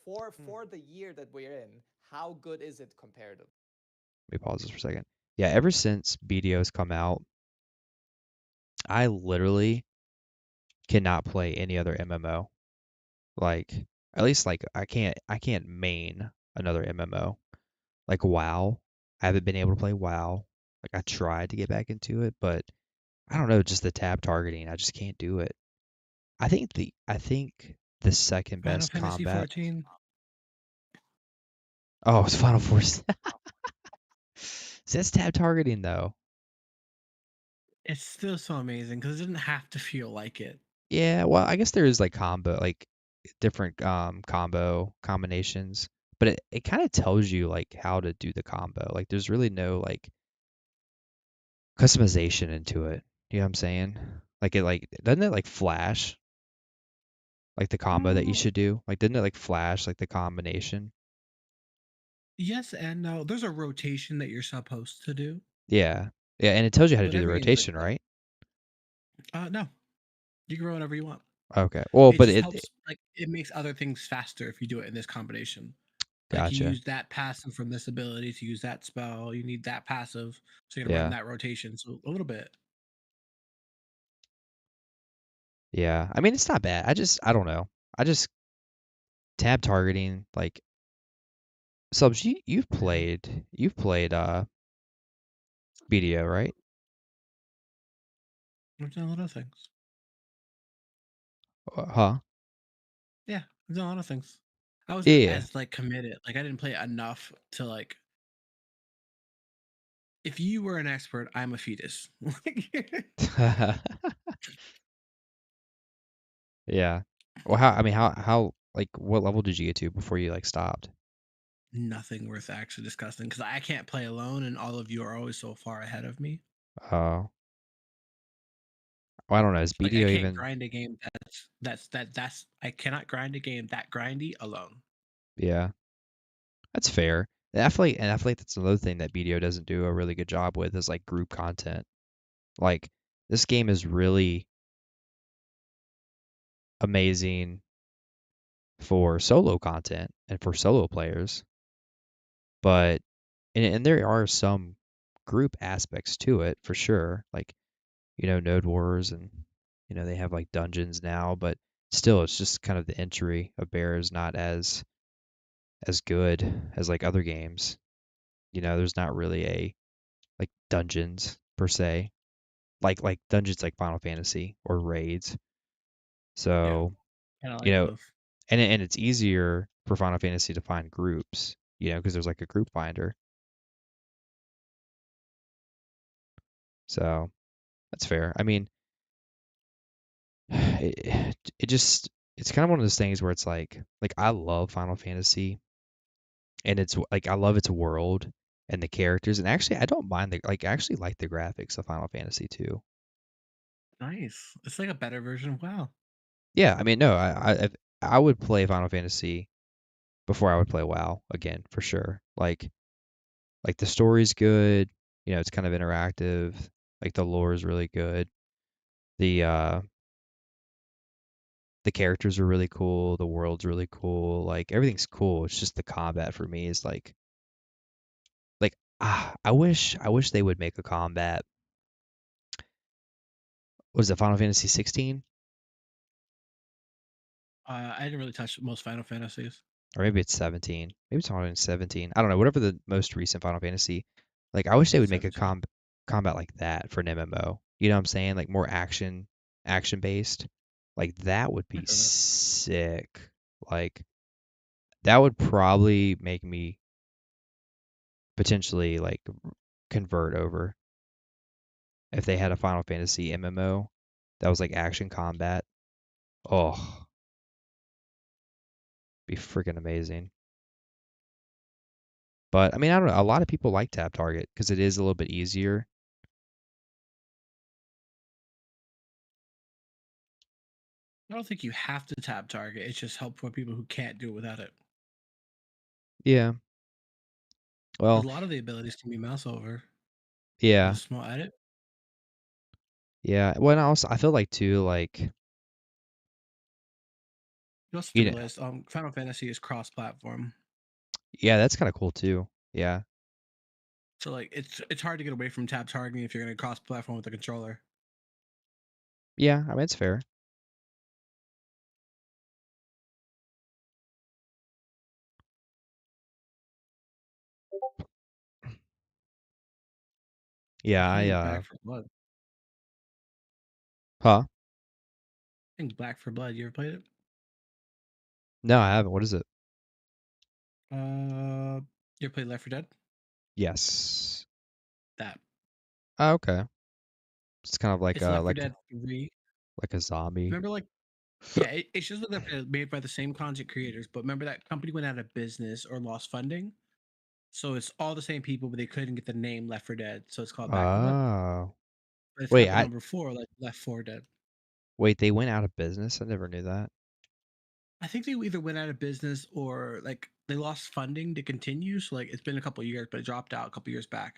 for the year that we're in, how good is it comparative? Let me pause this for a second. Yeah, ever since BDO's come out, I literally cannot play any other MMO. Like at least like I can't main another MMO. Like WoW, I haven't been able to play WoW. Like I tried to get back into it, but I don't know, just the tab targeting, I just can't do it. I think the second Final best Fantasy combat. 14. Oh, it's Final Force. See, that's tab targeting though. It's still so amazing because it didn't have to feel like it. Yeah, well, I guess there is like different combo combinations, but it kind of tells you like how to do the combo. Like there's really no like customization into it. You know what I'm saying? Like doesn't it like flash like the combo that you should do? Like didn't it like flash like the combination? Yes and no. There's a rotation that you're supposed to do, Yeah. Yeah, and it tells you how to but do the every game's like rotation, right? that. No, you can roll whatever you want. Okay. Well, It but just helps. Like it makes other things faster if you do it in this combination. Like you gotcha. use that passive from this ability to use that spell. You need that passive, so you're gonna run Yeah. that rotation. So a little bit. Yeah. I mean, it's not bad. I don't know. I just tab targeting like subs. You've played BDO, right? I've done a lot of things. Huh? Yeah, I've done a lot of things. I wasn't Yeah. as like committed. Like I didn't play it enough to like. If you were an expert, I'm a fetus. Yeah. Well, how like what level did you get to before you like stopped? Nothing worth actually discussing because I can't play alone, and all of you are always so far ahead of me. Oh. Well, I don't know. Is Like I BDO can't even? grind a game that's I cannot grind a game that grindy alone. Yeah, that's fair. And I feel like that's another thing that BDO doesn't do a really good job with is like group content. Like this game is really amazing for solo content and for solo players, but and there are some group aspects to it for sure. Like Node Wars and they have like dungeons now, but still it's just kind of the entry of Bear is not as good as like other games. There's not really a like dungeons per se, like dungeons like Final Fantasy or raids. Yeah, So, kind of you like know, both. and it's easier for Final Fantasy to find groups, because there's like a group finder. So that's fair. I mean, it's kind of one of those things where it's like I love Final Fantasy and it's like I love its world and the characters, and actually I don't mind I actually like the graphics of Final Fantasy too. Nice. It's like a better version of WoW. Yeah, I mean, no, I would play Final Fantasy before I would play WoW again for sure. Like the story's good, it's kind of interactive. Like the lore is really good. The uh the characters are really cool. The world's really cool. Like everything's cool. It's just the combat for me is like I wish they would make a combat. Was it Final Fantasy 16? I didn't really touch most Final Fantasies. or maybe it's 17. Maybe it's 117. I don't know. Whatever the most recent Final Fantasy. Like I wish they would make a 17. combat like that for an MMO. You know what I'm saying? Like more action based. Like that would I be feel that. sick. Like that would probably make me potentially like convert over if they had a Final Fantasy MMO that was like action combat. Oh, be freaking amazing. But I mean, I don't know. A lot of people like Tap Target because it is a little bit easier. I don't think you have to tab target. It's just helpful for people who can't do it without it. Yeah. 'Cause Well, a lot of the abilities can be mouse over with a yeah. small edit. Yeah. Well, and also I feel like too, like You also you to know, realize Final Fantasy is cross-platform, yeah, that's kind of cool too. Yeah. so like it's hard to get away from tab targeting if you're going to cross-platform with the controller. Yeah. I mean, it's fair. Yeah. I think Back for Blood. Huh? I think Back for Blood. You ever played it? No, I haven't. What is it? You ever played Left 4 Dead? Yes. That Oh, okay. It's kind of it's Left 4 Dead 3. like a zombie. Remember, like, yeah, it's just Left 4 Dead made by the same content creators, but remember that company went out of business or lost funding, so it's all the same people, but they couldn't get the name Left 4 Dead, so it's called Back 4 Blood. Oh. But it's Wait, got the number 4, like Left 4 Dead. they went out of business? I never knew that. I think they either went out of business or like they lost funding to continue. So like it's been a couple of years, but it dropped out a couple of years back.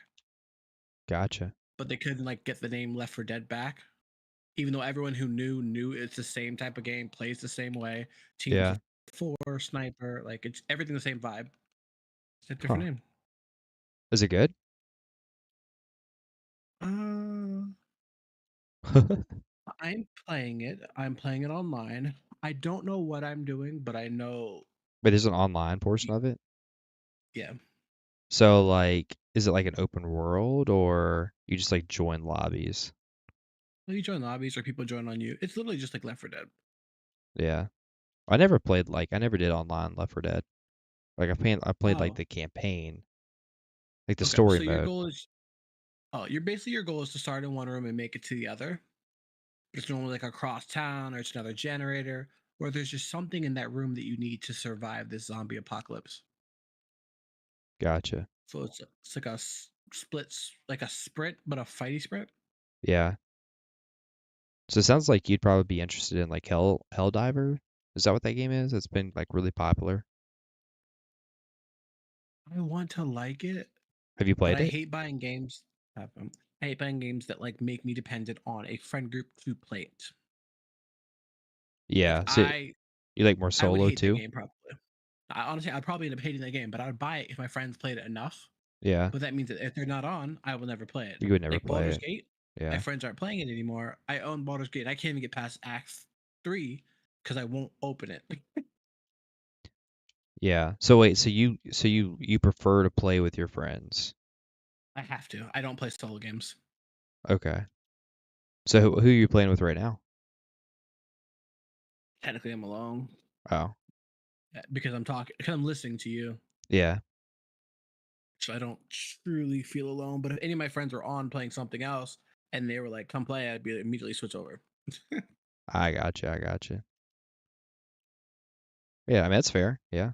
Gotcha. But they couldn't like get the name Left 4 Dead back, even though everyone who knew it's the same type of game, plays the same way, teams Yeah. of four, sniper, like it's everything the same vibe. It's a different Huh. name. Is it good? Uh, I'm playing it. I'm playing it online. I don't know what I'm doing, but I know, But there's an online portion of it. yeah. So like, is it like an open world or you just like join lobbies? Well, you join lobbies or people join on you. It's literally just like Left 4 Dead. Yeah. I never did online Left 4 Dead. Like I played like Oh, the campaign, like the okay. story So your mode. goal is your goal is to start in one room and make it to the other. It's normally like across town or it's another generator, or there's just something in that room that you need to survive this zombie apocalypse. Gotcha. So it's like a splits, like a sprint, but a fighty sprint. Yeah. So it sounds like you'd probably be interested in like Helldiver. Is that what that game is? It's been like really popular. I want to like it, Have you but played I it? hate buying games. I hate buying games that like make me dependent on a friend group to play it. Like Yeah. So you like more I would solo hate that too? game probably. Honestly, I'd probably end up hating that game, but I would buy it if my friends played it enough. Yeah. But that means that if they're not on, I will never play it. You would never Like play Baldur's it. Gate, my Yeah. friends aren't playing it anymore. I own Baldur's Gate. I can't even get past Act 3 because I won't open it. Yeah. So wait, so you prefer to play with your friends? I have to. I don't play solo games. Okay. So who are you playing with right now? Technically, I'm alone Oh. because I'm listening to you. Yeah. So I don't truly feel alone. But if any of my friends were on playing something else and they were like, come play, I'd be immediately switch over. I gotcha. I gotcha. Yeah, I mean that's fair. Yeah.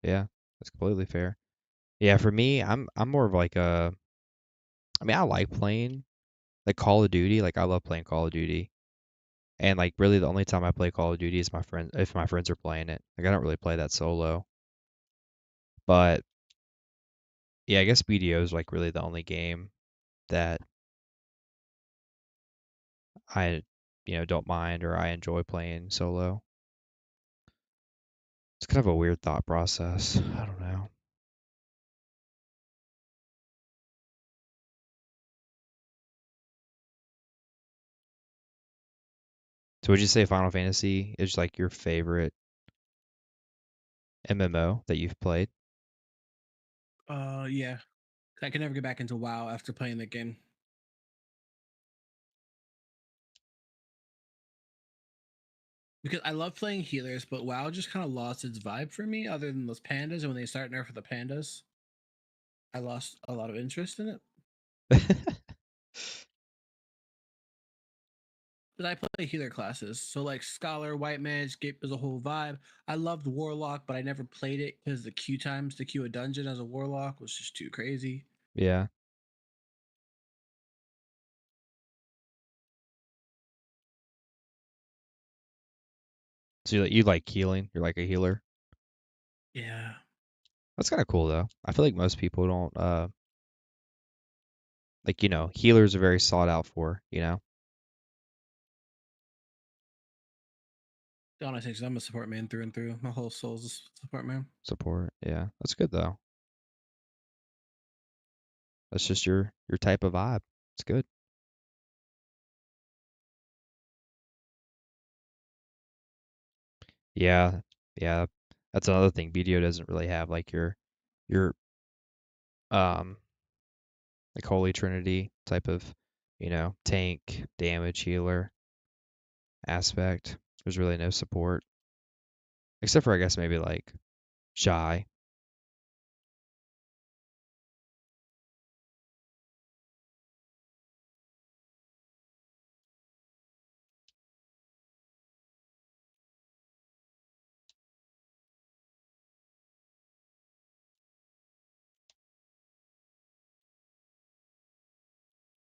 Yeah. That's completely fair. Yeah, for me, I'm more of like a I mean, I like playing like Call of Duty. Like I love playing Call of Duty. And like really the only time I play Call of Duty is if my friends are playing it. Like I don't really play that solo. But yeah, I guess BDO is like really the only game that I don't mind or I enjoy playing solo. It's kind of a weird thought process. I don't know. So would you say Final Fantasy is like your favorite MMO that you've played? Yeah. I can never get back into WoW after playing that game. Because I love playing healers, but WoW just kind of lost its vibe for me, other than those pandas. And when they start nerfing the pandas, I lost a lot of interest in it. But I play healer classes. So like Scholar, White Mage, Gape is a whole vibe. I loved Warlock, but I never played it because the queue times to queue a dungeon as a Warlock was just too crazy. Yeah. So you like healing? You're like a healer? Yeah. That's kind of cool though. I feel like most people don't like, healers are very sought out for. Honestly, I'm a support man through and through. My whole soul's a support man. Support. Yeah. That's good though. That's just your type of vibe. It's good. Yeah. Yeah. That's another thing. BDO doesn't really have like your um like Holy Trinity type of, tank, damage, healer aspect. There's really no support. Except for I guess maybe like Shy.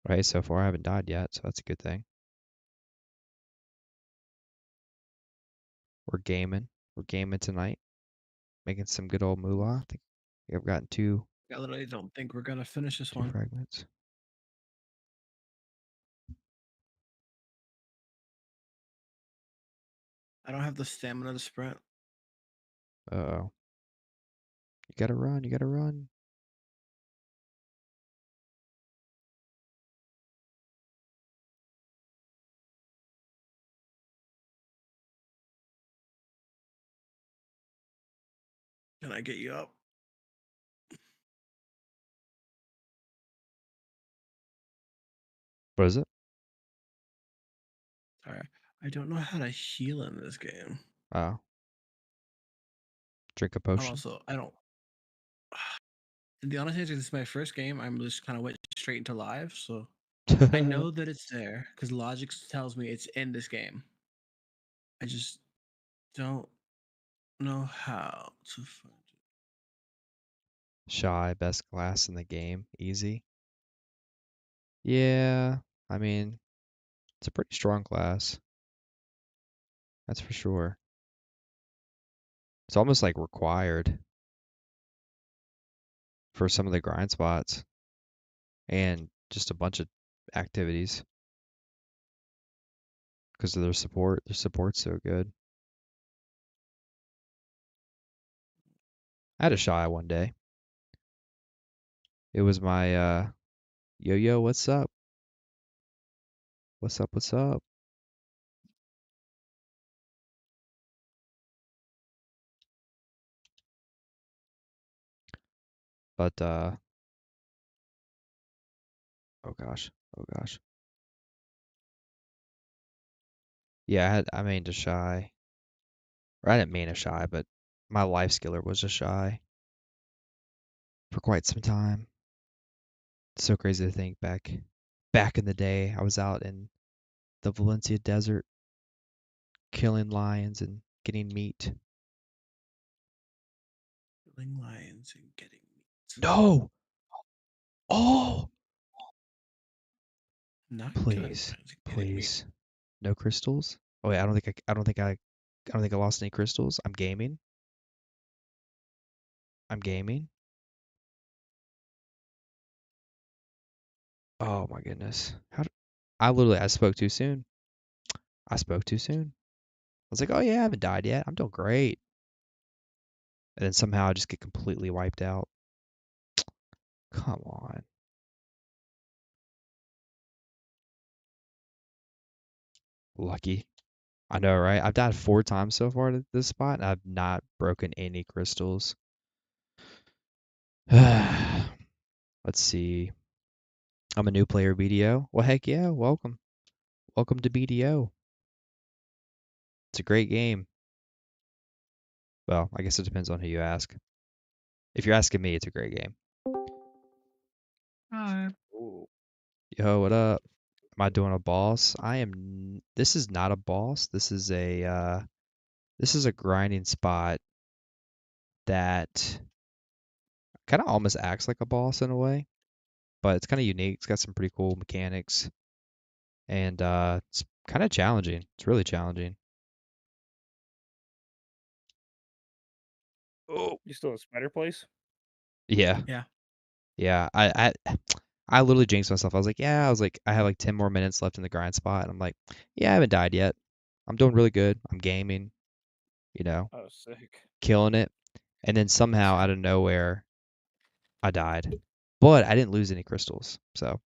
Right? So far I haven't died yet, so that's a good thing. We're gaming. We're gaming tonight. Making some good old moolah. I think I've gotten I literally don't think we're gonna finish this two one. fragments. I don't have the stamina to sprint. Uh-oh. You gotta run, you gotta run. Can I get you up? What is it? Sorry. I don't know how to heal in this game. Oh. Drink a I'm potion. also I don't the honest answer, this is my first game. I'm just kind of went straight into live, so I know that it's there because logic tells me it's in this game. I just don't know how to find it. Shy, best class in the game. Easy. Yeah, I mean, it's a pretty strong class. That's for sure. It's almost like required for some of the grind spots and just a bunch of activities because of their support. Their support's so good. I had a Shy one day. It was my yo, what's up? What's up? What's up? But oh gosh. Oh gosh. Yeah, I mained a Shy. Or I didn't main a Shy, but my life skiller was a Shy for quite some time. It's so crazy to think back in the day, I was out in the Valencia desert killing lions and getting meat. Killing lions and getting meat. No! Oh! Not killing Please, lions and getting meat. please. No crystals? Oh wait, I don't think I lost any crystals. I'm gaming. I'm gaming. Oh my goodness. I spoke too soon. I spoke too soon. I was like, oh yeah, I haven't died yet. I'm doing great. And then somehow I just get completely wiped out. Come on. Lucky. I know, right? I've died 4 times so far at this spot, and I've not broken any crystals. Let's see. I'm a new player, BDO. Well, heck yeah, welcome. Welcome to BDO. It's a great game. Well, I guess it depends on who you ask. If you're asking me, it's a great game. Hi. Ooh. Yo, what up? Am I doing a boss? This is not a boss. This is a grinding spot that kind of almost acts like a boss in a way, but it's kind of unique. It's got some pretty cool mechanics, and it's kind of challenging. It's really challenging. Oh, You still a spider place? yeah, Yeah. yeah. I literally jinxed myself. I was like, yeah. I have like 10 more minutes left in the grind spot, and I'm like, yeah, I haven't died yet. I'm doing really good. I'm gaming, Oh, sick. killing it. And then somehow out of nowhere, I died. But I didn't lose any crystals. So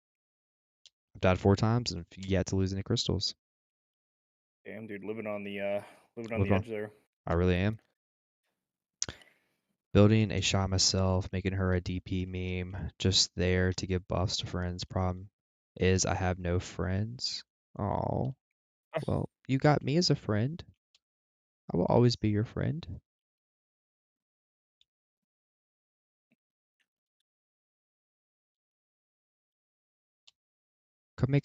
I've died 4 times and yet to lose any crystals. Damn, dude, living on the Living on. edge there. I really am. Building a shot myself, making her a DP meme, just there to give buffs to friends. Problem is I have no friends. Oh, well, you got me as a friend. I will always be your friend. Come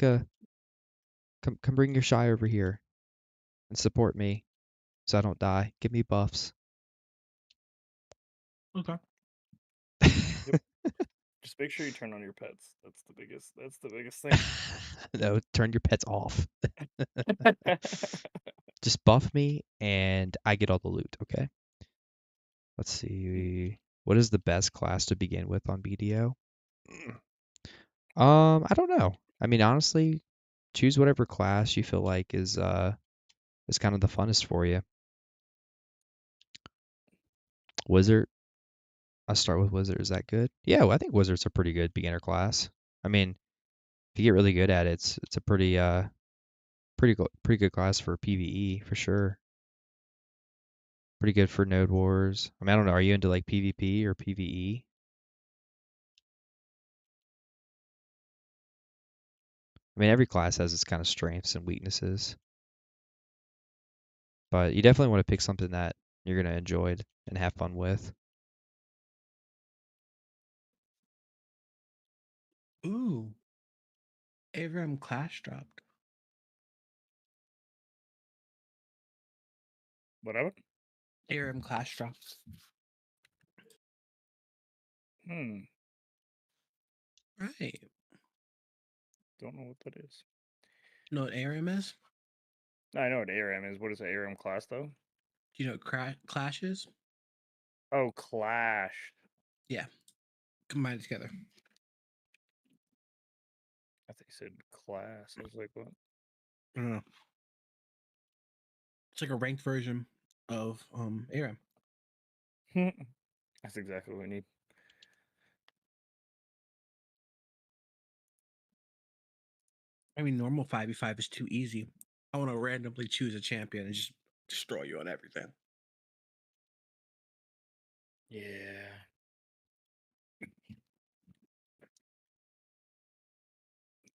bring your shy over here and support me so I don't die. Give me buffs. Okay. Just make sure you turn on your pets. That's the biggest thing. No, turn your pets off. Just buff me and I get all the loot, okay? Let's see. What is the best class to begin with on BDO? I don't know. I mean, honestly, choose whatever class you feel like is kind of the funnest for you. Wizard. I'll start with Wizard. Is that good? Yeah, well, I think Wizard's a pretty good beginner class. I mean, if you get really good at it, it's a pretty good class for PvE for sure. Pretty good for Node Wars. I mean, I don't know. Are you into like PvP or PvE? I mean, every class has its kind of strengths and weaknesses, but you definitely want to pick something that you're gonna enjoy and have fun with. Ooh. ARAM Clash dropped. Whatever. ARAM Clash dropped. Hmm. Right. Don't know what that is. You know what ARAM is? I know what ARAM is. What is an ARAM class though? Do you know what Clash is? Oh, Clash. Yeah. Combine it together. I think you said class. I was like, what? I don't know. It's like a ranked version of ARAM. That's exactly what we need. I mean, normal 5v5 is too easy. I want to randomly choose a champion and just destroy you on everything. Yeah.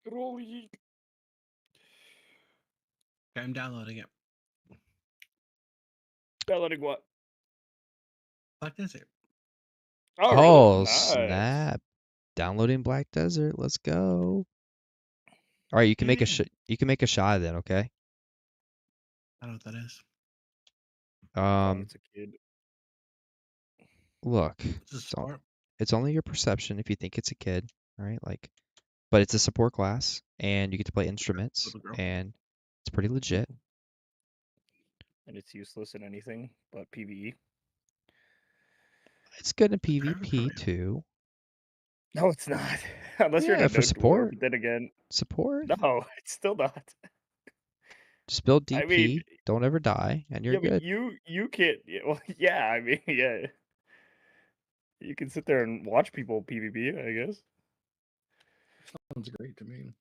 Good old yeet. Okay, I'm downloading it. Downloading what? Black Desert. Oh, really? Oh, Nice. snap. Downloading Black Desert. Let's go. All right, you can make a shy then, okay? I don't know what that is. Thought it's a kid. Look, This is smart. it's only your perception if you think it's a kid, right? Like, but it's a support class, and you get to play instruments, Little girl. and it's pretty legit. And it's useless in anything but PvE. It's good in It's perfect for PvP you. too. No, it's not. Unless you're in Yeah, a for node war, support. but then again, Support. no, it's still not. Just build I mean, DP. Don't ever die, and you're yeah, but good. you can't. Yeah, well, yeah, I mean, yeah, you can sit there and watch people PvP, I guess. Sounds great to me.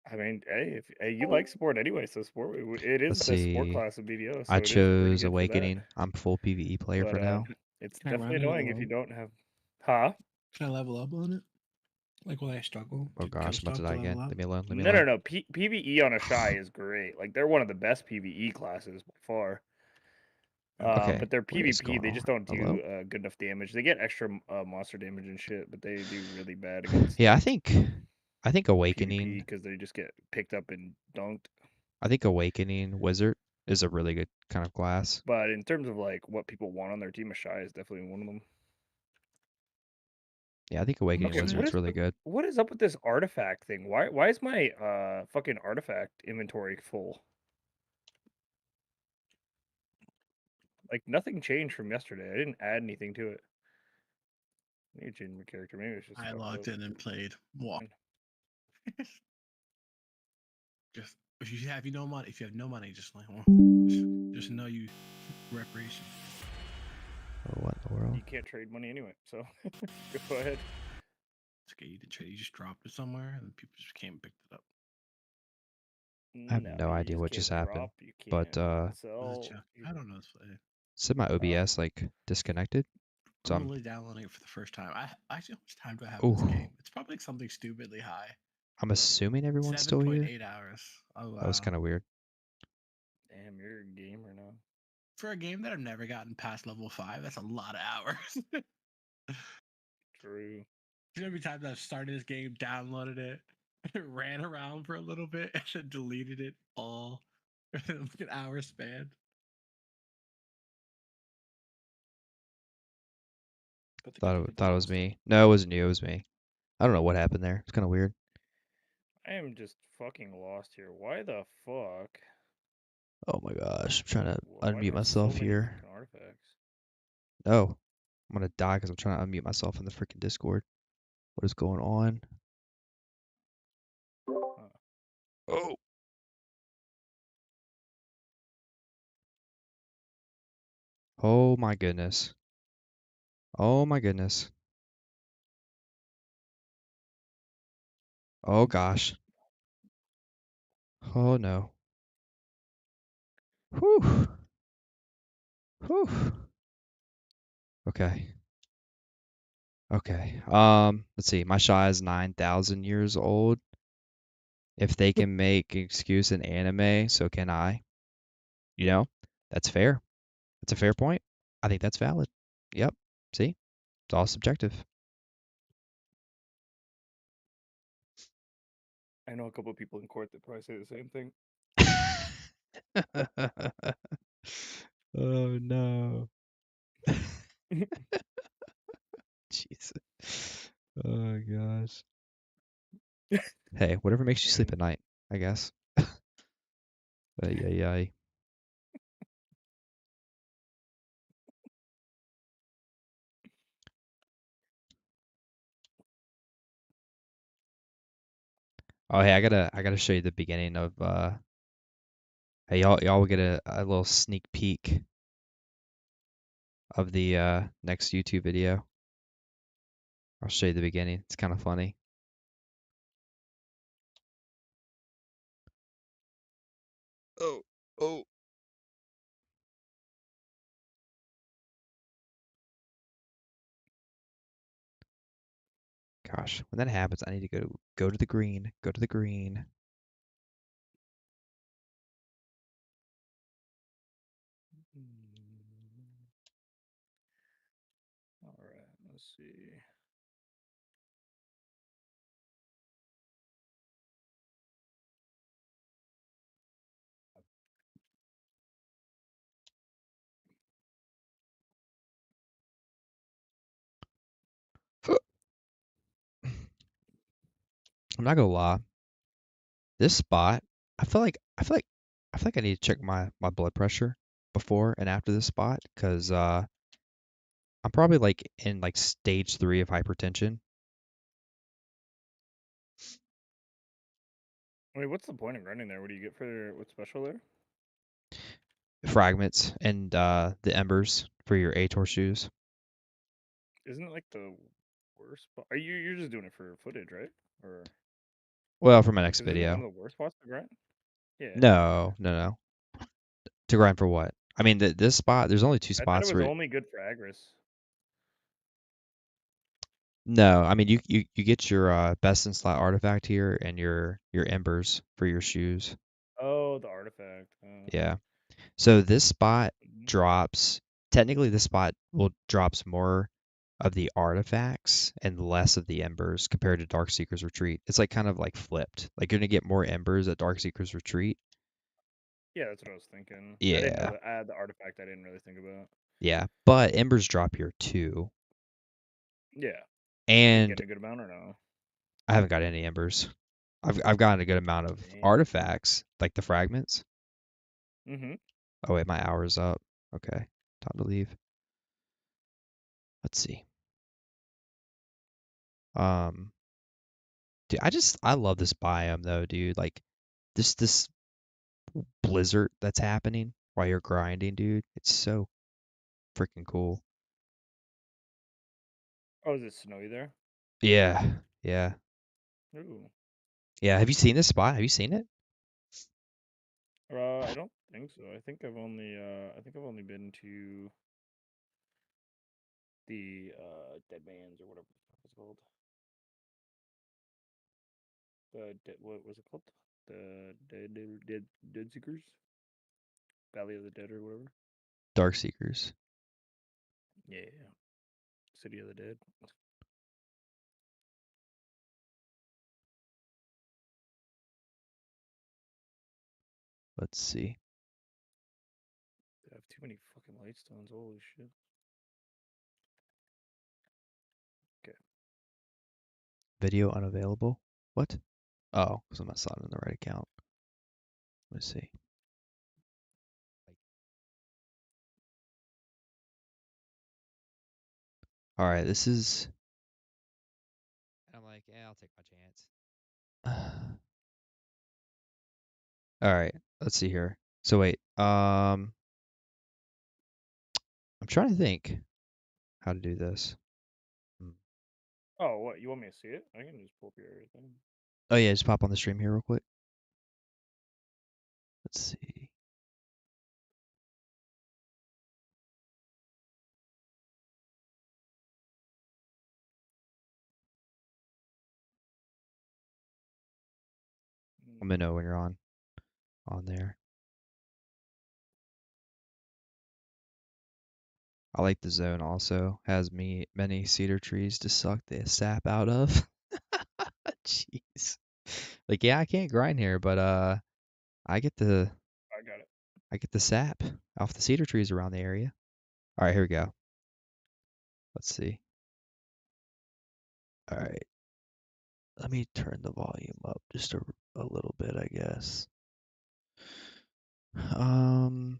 I mean, hey, you like sport anyway, so it is Let's the sport see. class of BDO, so I it is pretty chose good for that. Awakening. I'm full PvE player But for now. it's Can I definitely run it annoying if you low? don't have. Huh? Can I level up on it? Like when I struggle Oh to kill gosh, I'm about to stuff die to level again. up? Leave me alone. Leave me No, no, alone. no. PvE on a shy is great. Like they're one of the best PvE classes by far. Okay. But their What is PvP, going they on? just don't Hello? do good enough damage. They get extra monster damage and shit, but they do really bad against Yeah, I like think PvP Awakening. because they just get picked up and dunked. I think Awakening Wizard is a really good kind of class. But in terms of like what people want on their team, a shy is definitely one of them. Yeah, I think Awakening Okay, Wizard's really good. what is up with this artifact thing? Why is my fucking artifact inventory full? Like nothing changed from yesterday. I didn't add anything to it. I need to change my character. Maybe it's just I fucked logged up. in and played. What? Just if you have no money, just like just know you reparation. Oh, what in the world? You can't trade money anyway, so go ahead. It's okay. You didn't trade. You just dropped it somewhere, and people just came and picked it up. I have No, no you idea what can't just happened. drop. You But can't Was it sell. Chuck? I don't know this play. said my OBS like disconnected. So I'm I'm really downloading it for the first time. I actually, how much time do I have in oh, this game? It's probably like something stupidly high. I'm assuming everyone's still here. 7.8 hours. Oh wow. That was kind of weird. Damn, you're a gamer now. For a game that I've never gotten past level 5, that's a lot of hours. True. There's gonna be times I've started this game, downloaded it, ran around for a little bit, and then deleted it all within like an hour span. But the Thought game it was lost it. me. No, it wasn't you. It was me. I don't know what happened there. It's kind of weird. I am just fucking lost here. Why the fuck? Oh my gosh, I'm trying to Why do I unmute have so myself many here. fucking artifacts? No, I'm gonna die because I'm trying to unmute myself in the freaking Discord. What is going on? Oh. Oh my goodness. Oh my goodness. Oh gosh. Oh no. Whew. Whew. Okay. Okay. Let's see. My Shy is 9,000 years old. If they can make an excuse in anime, so can I. You know, that's fair. That's a fair point. I think that's valid. Yep. See? It's all subjective. I know a couple of people in court that probably say the same thing. Oh no. Jesus. Oh gosh. Hey, whatever makes you sleep at night, I guess. Ay, ay, ay. Oh hey, I gotta show you the beginning of hey y'all will get a little sneak peek of the next YouTube video. I'll show you the beginning. It's kind of funny. Oh, oh. Gosh, when that happens, I need to go to the green. Go to the green. All right, let's see. I'm not gonna lie. This spot, I feel like I need to check my blood pressure before and after this spot because I'm probably like in like stage 3 of hypertension. Wait, what's the point of running there? What do you get for what's special there? Fragments and the embers for your Ator shoes. Isn't it like the worst? You're just doing it for footage, right? Or Well, for my next Because isn't it one video. of the worst spots to grind? Yeah. No, no, no. To grind for what? I mean, this spot. There's only two I thought it spots was where. only good for Agris. No, I mean you get your best in slot artifact here and your embers for your shoes. Oh, the artifact. Yeah. So this spot Mhm. drops. Technically, this spot will drops more of the artifacts and less of the embers compared to Darkseeker's Retreat. It's like kind of like flipped. Like you're gonna get more embers at Darkseeker's Retreat. Yeah, that's what I was thinking. I didn't know Yeah. that. I had the artifact I didn't really think about. Yeah. But embers drop here too. Yeah. You been And getting a good amount or no? I haven't got any embers. I've gotten a good amount of Damn. artifacts, like the fragments. Mm-hmm. Oh wait, my hour's up. Okay, time to leave. Let's see. Um, dude, I love this biome though, dude. Like this blizzard that's happening while you're grinding, dude. It's so freaking cool. Oh, is it snowy there? Yeah, yeah, Ooh. yeah. Have you seen this spot? Have you seen it? I don't think so. I think I've only been to the Dead Man's or whatever the fuck it's called. What was it called? The Dead Seekers? Valley of the Dead or whatever. Dark Seekers. Yeah. City of the Dead. Let's see. I have too many fucking light stones. Holy shit. Okay. Video unavailable. What? Oh, because I'm not signed in the right account. Let's see. All right, this is. I'm like, yeah, I'll take my chance. All right, let's see here. So wait, I'm trying to think how to do this. Hmm. Oh, what? You want me to see it? I can just pull up your everything. Oh yeah, just pop on the stream here real quick. Let's see. Let me know when you're on there. I like the zone also. Has many cedar trees to suck the sap out of. Jeez. Like yeah, I can't grind here, but I get the I got it. I get the sap off the cedar trees around the area. All right, here we go. Let's see. All right. Let me turn the volume up just a little bit, I guess. Um,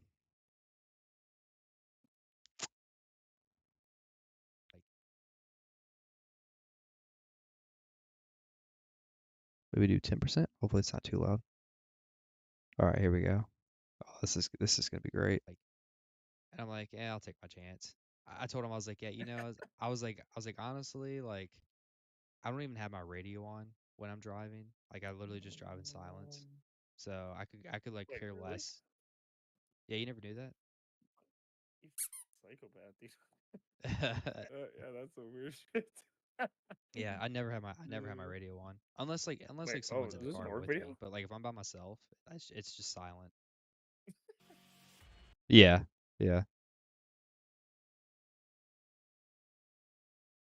maybe do 10%. Hopefully it's not too loud. All right, here we go. Oh, this is gonna be great. Like, and I'm like, yeah, I'll take my chance. I told him I was like, yeah, I was like, honestly, like, I don't even have my radio on when I'm driving. Like, I literally just drive in silence. So I could like Wait, care really? less. Yeah, you never knew You psychopath. that. Yeah, that's some weird shit. Yeah, I never have my Yeah. radio on unless Wait, like oh, someone's in is the this an car orc with video? me. But like if I'm by myself, it's just silent. Yeah, yeah.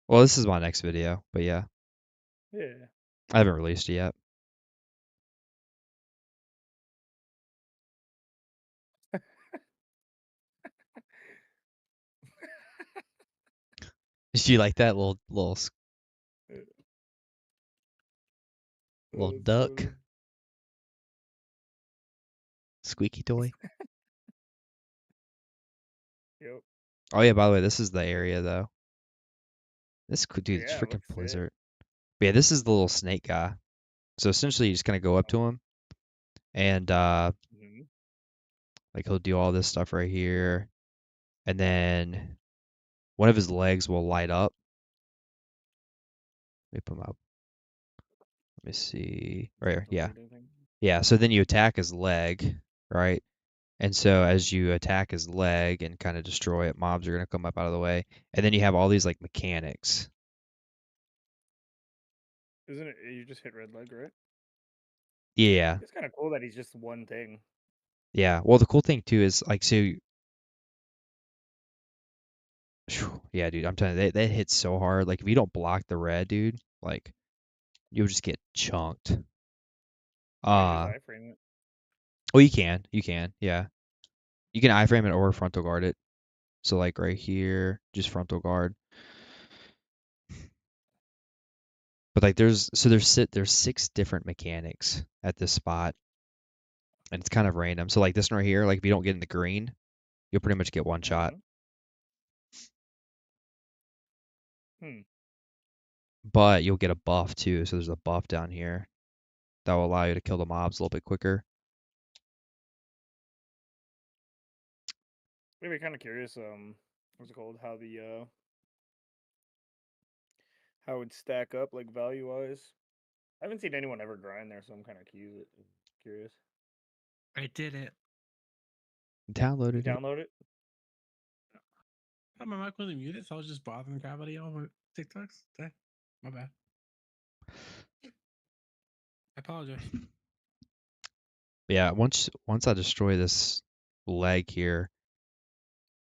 Well, this is my next video, but yeah, Yeah. I haven't released it yet. Did you like that little That's duck funny. squeaky toy? Yep. Oh yeah, by the way, this is the area though. This could dude, it's Yeah, it freaking looks sick. blizzard. But yeah, this is the little snake guy. So essentially, you just kind of go up to him and Mm-hmm. like he'll do all this stuff right here, and then one of his legs will light up. Let me put him up. Let me see. Right here. Yeah. Delayed, I think. Yeah. So then you attack his leg, right? And so as you attack his leg and kind of destroy it, mobs are gonna come up out of the way. And then you have all these like mechanics. Isn't it? You just hit red leg, right? Yeah. It's kind of cool that he's just one thing. Yeah. Well, the cool thing too is like so. Yeah, dude. I'm telling you, that hits so hard. Like if you don't block the red, dude, like you'll just get chunked. Can't you just Uh, iframe it? oh, you can, yeah. You can iframe it or frontal guard it. So like right here, just frontal guard. But like there's 6 different mechanics at this spot, and it's kind of random. So like this one right here, like if you don't get in the green, you'll pretty much get one shot. Hmm. But you'll get a buff too. So there's a buff down here that will allow you to kill the mobs a little bit quicker. Maybe kind of curious. What's it called? How it would stack up like value wise. I haven't seen anyone ever grind there, so I'm kind of curious. I did it. You Downloaded it. download it? My mic wasn't muted, so I was just bothering Gravity on my TikToks. Dang. My bad. I apologize. Yeah, once I destroy this leg here,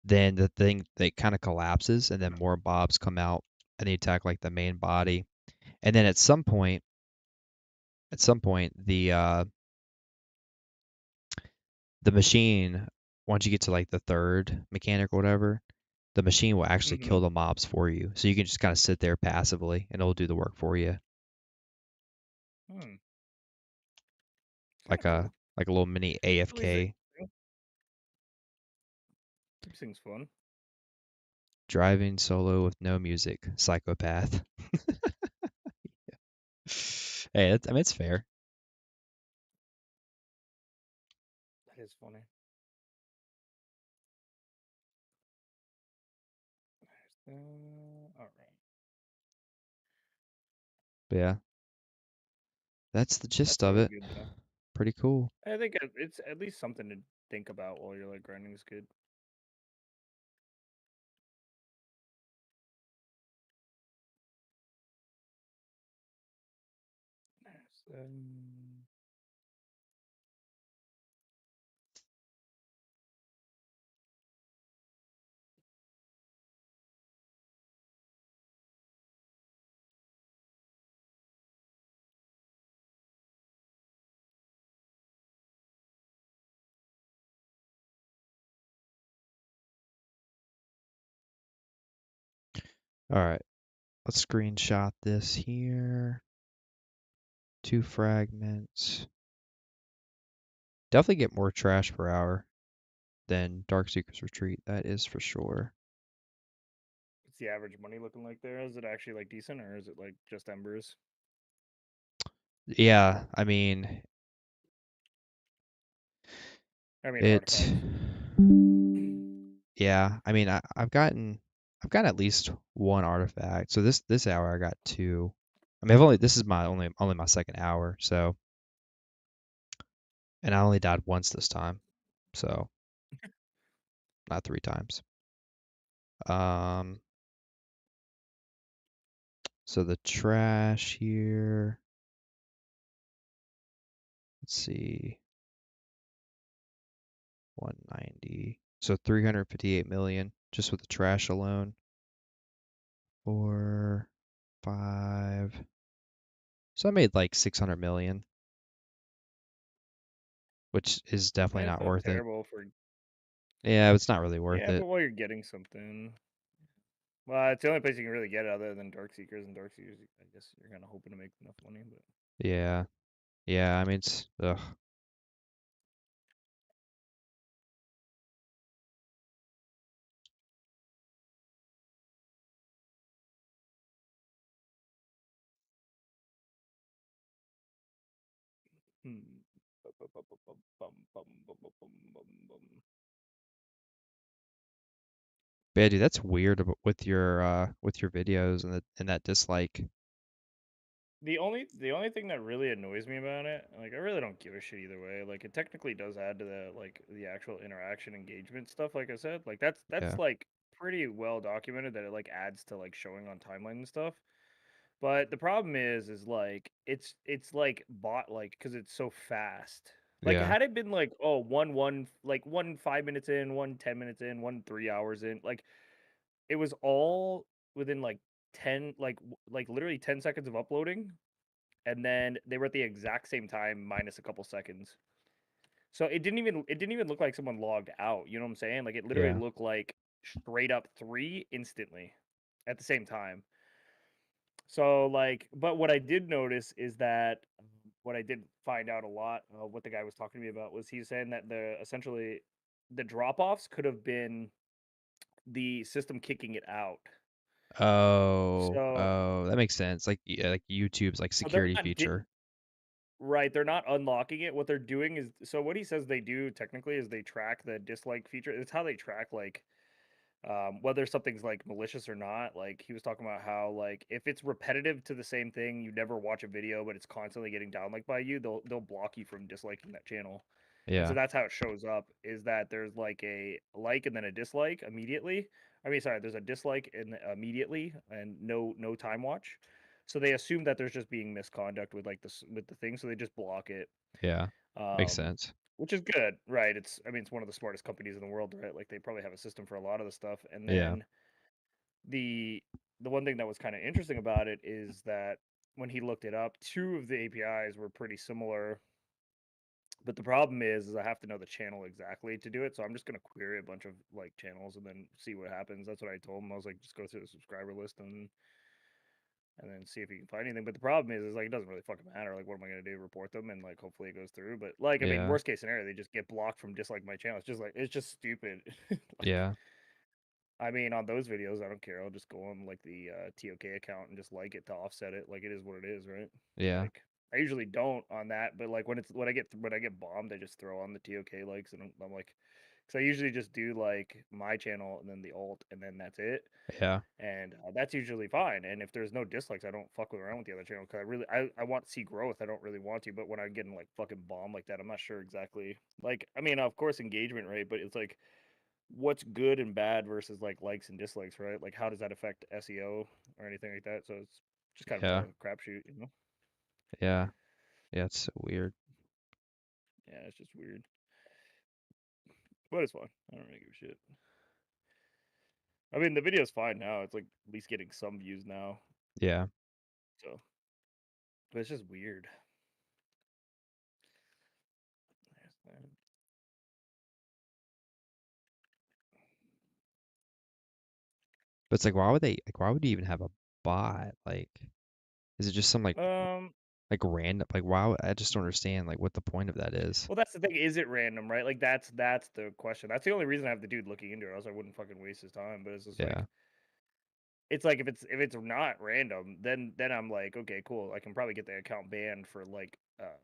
then the thing they kind of collapses, and then more mobs come out and they attack like the main body, and then at some point the machine, once you get to like the third mechanic or whatever, the machine will actually Mm-hmm. kill the mobs for you. So you can just kind of sit there passively and it'll do the work for you. Hmm. Like Kind of a cool. like a little mini At least it AFK. keeps things fun. Driving solo with no music. Psychopath. Hey, I mean it's fair. That is funny. All right. But yeah. That's the That gist of seems it. good though. Pretty cool. I think it's at least something to think about while you're like grinding is good. Um, All right. Let's screenshot this here. 2 fragments. Definitely get more trash per hour than Darkseeker's Retreat. That is for sure. What's the average money looking like there? Is it actually like decent, or is it like just embers? Yeah, I mean, I mean it. artifacts. Yeah, I mean, I've gotten at least one artifact. So this hour I got 2. I mean, this is my only my second hour. So, and I only died once this time. So, not 3 times. Um, so the trash here. Let's see. 190. So 358 million just with the trash alone. 4, 5. So I made like 600 million, which is definitely It's not not worth it. terrible for. Yeah, it's not really worth Yeah, it. but while you're getting something, well, it's the only place you can really get it other than Darkseekers, and Darkseekers, I guess you're kind of hoping to make enough money, but Yeah. Yeah, I mean it's ugh. hmm. Bum. But yeah, dude, that's weird with your videos and that dislike. The only thing that really annoys me about it, like I really don't give a shit either way. Like it technically does add to the actual interaction engagement stuff. Like I said, like that's Yeah. like pretty well documented that it like adds to like showing on timeline and stuff. But the problem is like it's like bot like because it's so fast. Like Yeah. had it been like oh like 5 minutes in, 10 minutes in, 3 hours in, like it was all within like 10 like literally 10 seconds of uploading, and then they were at the exact same time minus a couple seconds. So it didn't even look like someone logged out, you know what I'm saying? Like it literally Yeah. looked like straight up 3 instantly at the same time. So like but what I did notice is that what I did find out a lot, what the guy was talking to me about was he's saying that the essentially the drop-offs could have been the system kicking it out. So Oh, that makes sense. Like like YouTube's like they're security not feature. right, they're not unlocking it. What they're doing is so what he says they do technically is they track the dislike feature. It's how they track like whether something's like malicious or not. Like he was talking about how like if it's repetitive to the same thing, you never watch a video, but it's constantly getting downliked by you, they'll block you from disliking that channel. And so Yeah. that's how it shows up is that there's like a like and then a dislike immediately. I mean, sorry, there's a dislike and immediately and no time watch. So they assume that there's just being misconduct with like this with the thing, so they just block it. Yeah. Makes Um, sense. which is good, right? It's I mean it's one of the smartest companies in the world, right? Like they probably have a system for a lot of the stuff. And Yeah. then the the one thing that was kind of interesting about it is that when he looked it up, two of the APIs were pretty similar. But the problem is I have to know the channel exactly to do it. So I'm just gonna query a bunch of like channels and then see what happens. That's what I told him. I was like, just go through the subscriber list and then see if you can find anything. But the problem is like it doesn't really fucking matter. Like, what am I gonna do? Report them and like hopefully it goes through. But like, I mean, Yeah. worst case scenario, they just get blocked from dislike my channel. It's just like it's just stupid. Like, Yeah. I mean, on those videos, I don't care. I'll just go on like the TOK account and just like it to offset it. Like it is what it is, right? Yeah. Like I usually don't on that, but like when I get bombed, I just throw on the TOK likes, and I'm like, because I usually just do like my channel and then the alt, and then that's it, Yeah. and that's usually fine. And if there's no dislikes, I don't fuck around with the other channel because I want to see growth. I don't really want to, but when I'm getting like fucking bombed like that, I'm not sure exactly. Like I mean, of course engagement rate, but it's like what's good and bad versus like likes and dislikes, right? Like how does that affect SEO or anything like that? So it's just kind of Yeah. a crapshoot, you know? Yeah. Yeah. It's so weird. Yeah, it's just weird, but it's fine. I don't really give a shit. I mean, the video's fine now. It's like at least getting some views now. Yeah. So, but it's just weird. There's that. But it's like, why would you even have a bot? Like, is it just some Um, like random, like, I just don't understand, like, what the point of that is. well, that's the thing. Is it random, right? Like that's the question. That's the only reason I have the dude looking into it. Else I wouldn't fucking waste his time. But Yeah. it's like if it's not random, then I'm like, okay, cool. I can probably get the account banned for like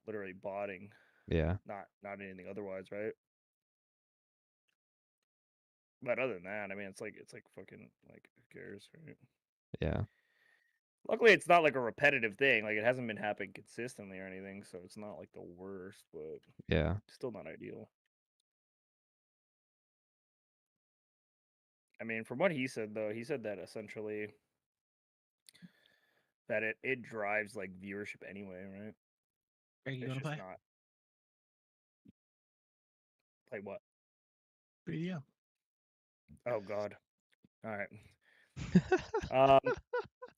literally botting, Yeah. not anything otherwise, right? But other than that, I mean, it's like fucking like who cares, right? Yeah. Luckily, it's not like a repetitive thing. Like it hasn't been happening consistently or anything, so it's not like the worst, but Yeah. still not ideal. I mean, from what he said though, he said that essentially that it drives like viewership anyway, right? Greg, you It's want to just play? not like what? BDO. Oh God! All right.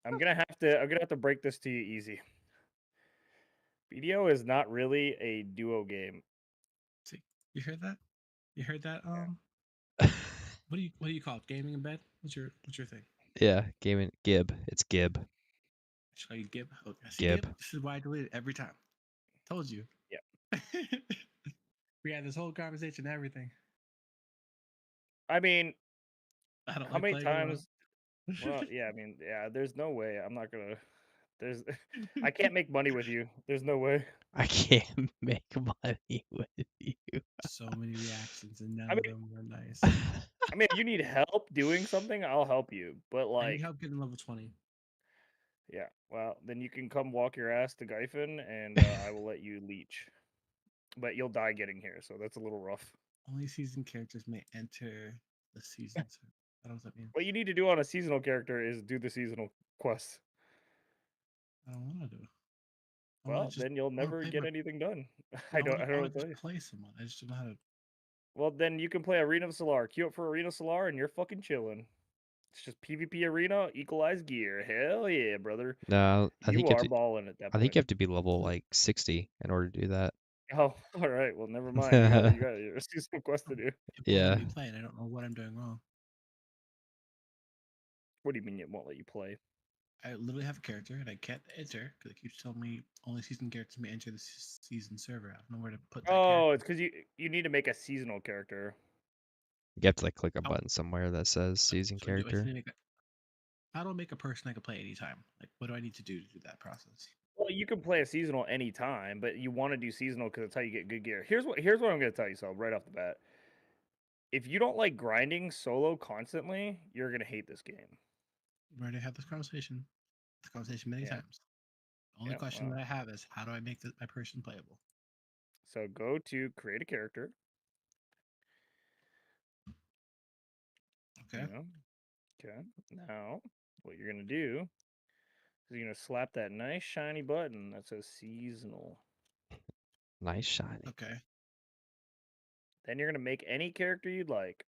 I'm gonna have to break this to you easy. BDO is not really a duo game. See, you heard that? You heard that? Yeah. What do you call it? Gaming in bed? What's your thing? Yeah. Gaming Gib. It's Gib. Should I Gib? Oh, see Gib. Gib. This is why I delete it every time. Told you. Yeah. We had this whole conversation and everything. I mean, I don't how like many playing alone. times? Well, yeah. I mean, yeah. There's no way. I'm not gonna. There's. I can't make money with you. There's no way. I can't make money with you. So many reactions and none I of mean, them were nice. I mean, if you need help doing something, I'll help you. But I need like, help getting level 20. Yeah. Well, then you can come walk your ass to Gyphon, and I will let you leech. But you'll die getting here, so that's a little rough. Only season characters may enter the season. I don't know what that means. What you need to do on a seasonal character is do the seasonal quests. I don't want to do. Well, then you'll never get anything done. I don't know what to tell you. Play someone. I just don't know how to. Well, then you can play Arena of Solar. Queue up for Arena of Solar, and you're fucking chilling. It's just PvP arena, equalized gear. Hell yeah, brother. No, I You think you are have to. balling at that I think point. you have to be level like 60 in order to do that. Oh, all right. Well, never mind. You got your seasonal quest to do. It won't Yeah. let me play, and I don't know what I'm doing wrong. What do you mean it won't let you play? I literally have a character, and I can't enter because it keeps telling me only season characters may enter the season server. I don't know where to put that. Oh, it's because you need to make a seasonal character. You have to like click a button somewhere that says season character. How do I make a person I can play anytime? Like, what do I need to do that process? Well, you can play a seasonal anytime, but you want to do seasonal because that's how you get good gear. Here's what I'm going to tell you, so right off the bat. If you don't like grinding solo constantly, you're going to hate this game. We already had this conversation. Many times. The only question that I have is, how do I make my person playable? So go to create a character. Okay. Okay. Now, what you're going to do is you're going to slap that nice shiny button that says seasonal. Nice shiny. Okay. Then you're going to make any character you'd like.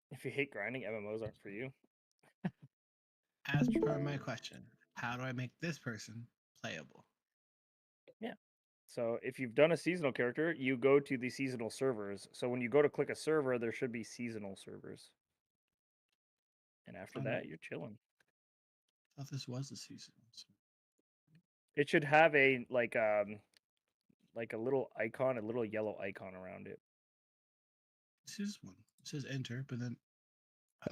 If you hate grinding, MMOs aren't for you. As per my question, how do I make this person playable? Yeah. So if you've done a seasonal character, you go to the seasonal servers. So when you go to click a server, there should be seasonal servers. And after that, you're chilling. I thought this was a season. It should have a like a little icon, a little yellow icon around it. This is one. It says enter, but then.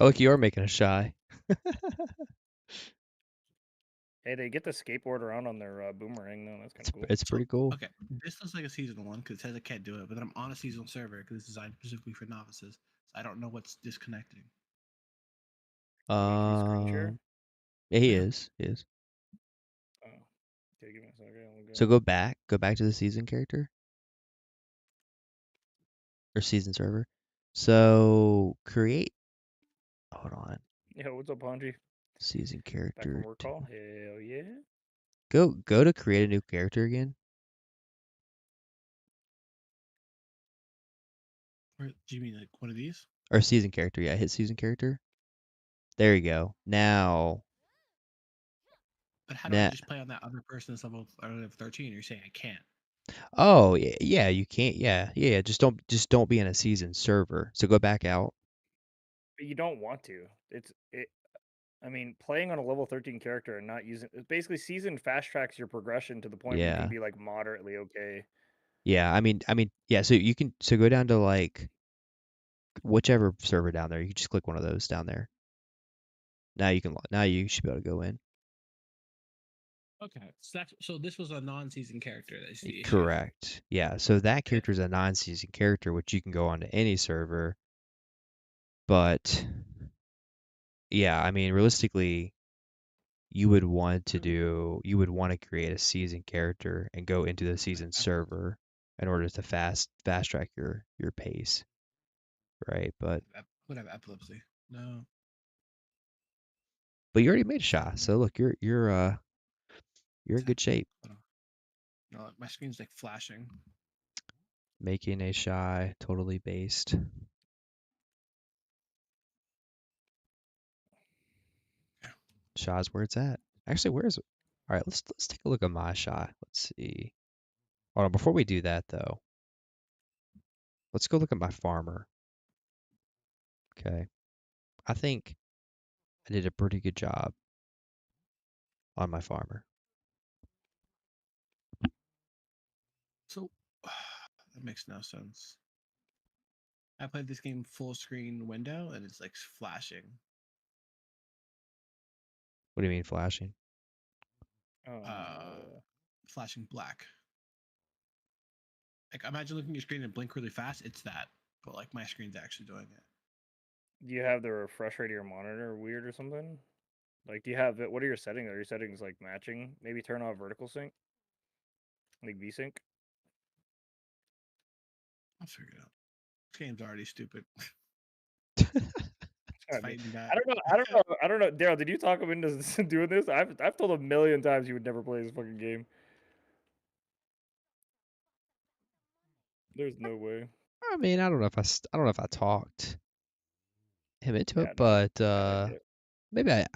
Oh, look, you are making a shy. Hey, they get to skateboard around on their boomerang though. That's kind of cool. It's pretty cool. Okay, this looks like a seasonal one because it says I can't do it, but then I'm on a seasonal server because it's designed specifically for novices. So I don't know what's disconnecting. Screen share? Yeah, he is. He is. Oh, okay, give me a second. So go back to the season character or season server. So create. Hold on. Yeah, what's up, Hanji? Season character. Back from work call? Hell yeah. Go to create a new character again. Or do you mean like one of these? Or season character, yeah, hit season character. There you go. Now. But how do I just play on that other person that's level 13? You're saying I can't. Oh, yeah, you can't. Yeah. Just don't be in a season server. So go back out. But you don't want to. I mean, playing on a level 13 character and not using basically season fast tracks your progression to the point where you can be like moderately okay. Yeah, I mean, yeah. So you can go down to like whichever server down there. You can just click one of those down there. Now you should be able to go in. Okay, so this was a non-season character that's the issue. Correct. Yeah. So that character is a non-season character, which you can go onto any server. But yeah, I mean, realistically, you would want to create a season character and go into the season server in order to fast track your pace, right? But would have epilepsy. No. But you already made a shot, so look, you're in good shape. No, my screen's like flashing. Making a shy, totally based. Shaw's where it's at. Actually, where is it? All right, let's take a look at my shy. Let's see. Hold on, before we do that though, let's go look at my farmer. Okay, I think I did a pretty good job on my farmer. So that makes no sense. I played this game full screen window and it's like flashing. What do you mean flashing? Flashing black. Like imagine looking at your screen and blink really fast. It's that, but like my screen's actually doing it. Do you have the refresh rate of your monitor weird or something? Like, do you have it? What are your settings? Are your settings like matching? Maybe turn off vertical sync, like VSync. I'll figure it out. This game's already stupid. I It's mean, fighting back. I don't know. I don't know. I don't know. Daryl, did you talk him into doing this? I've told him a million times he would never play this fucking game. There's no way. I mean, I don't know if I don't know if I talked him into Yeah, it, no, but I get it. maybe I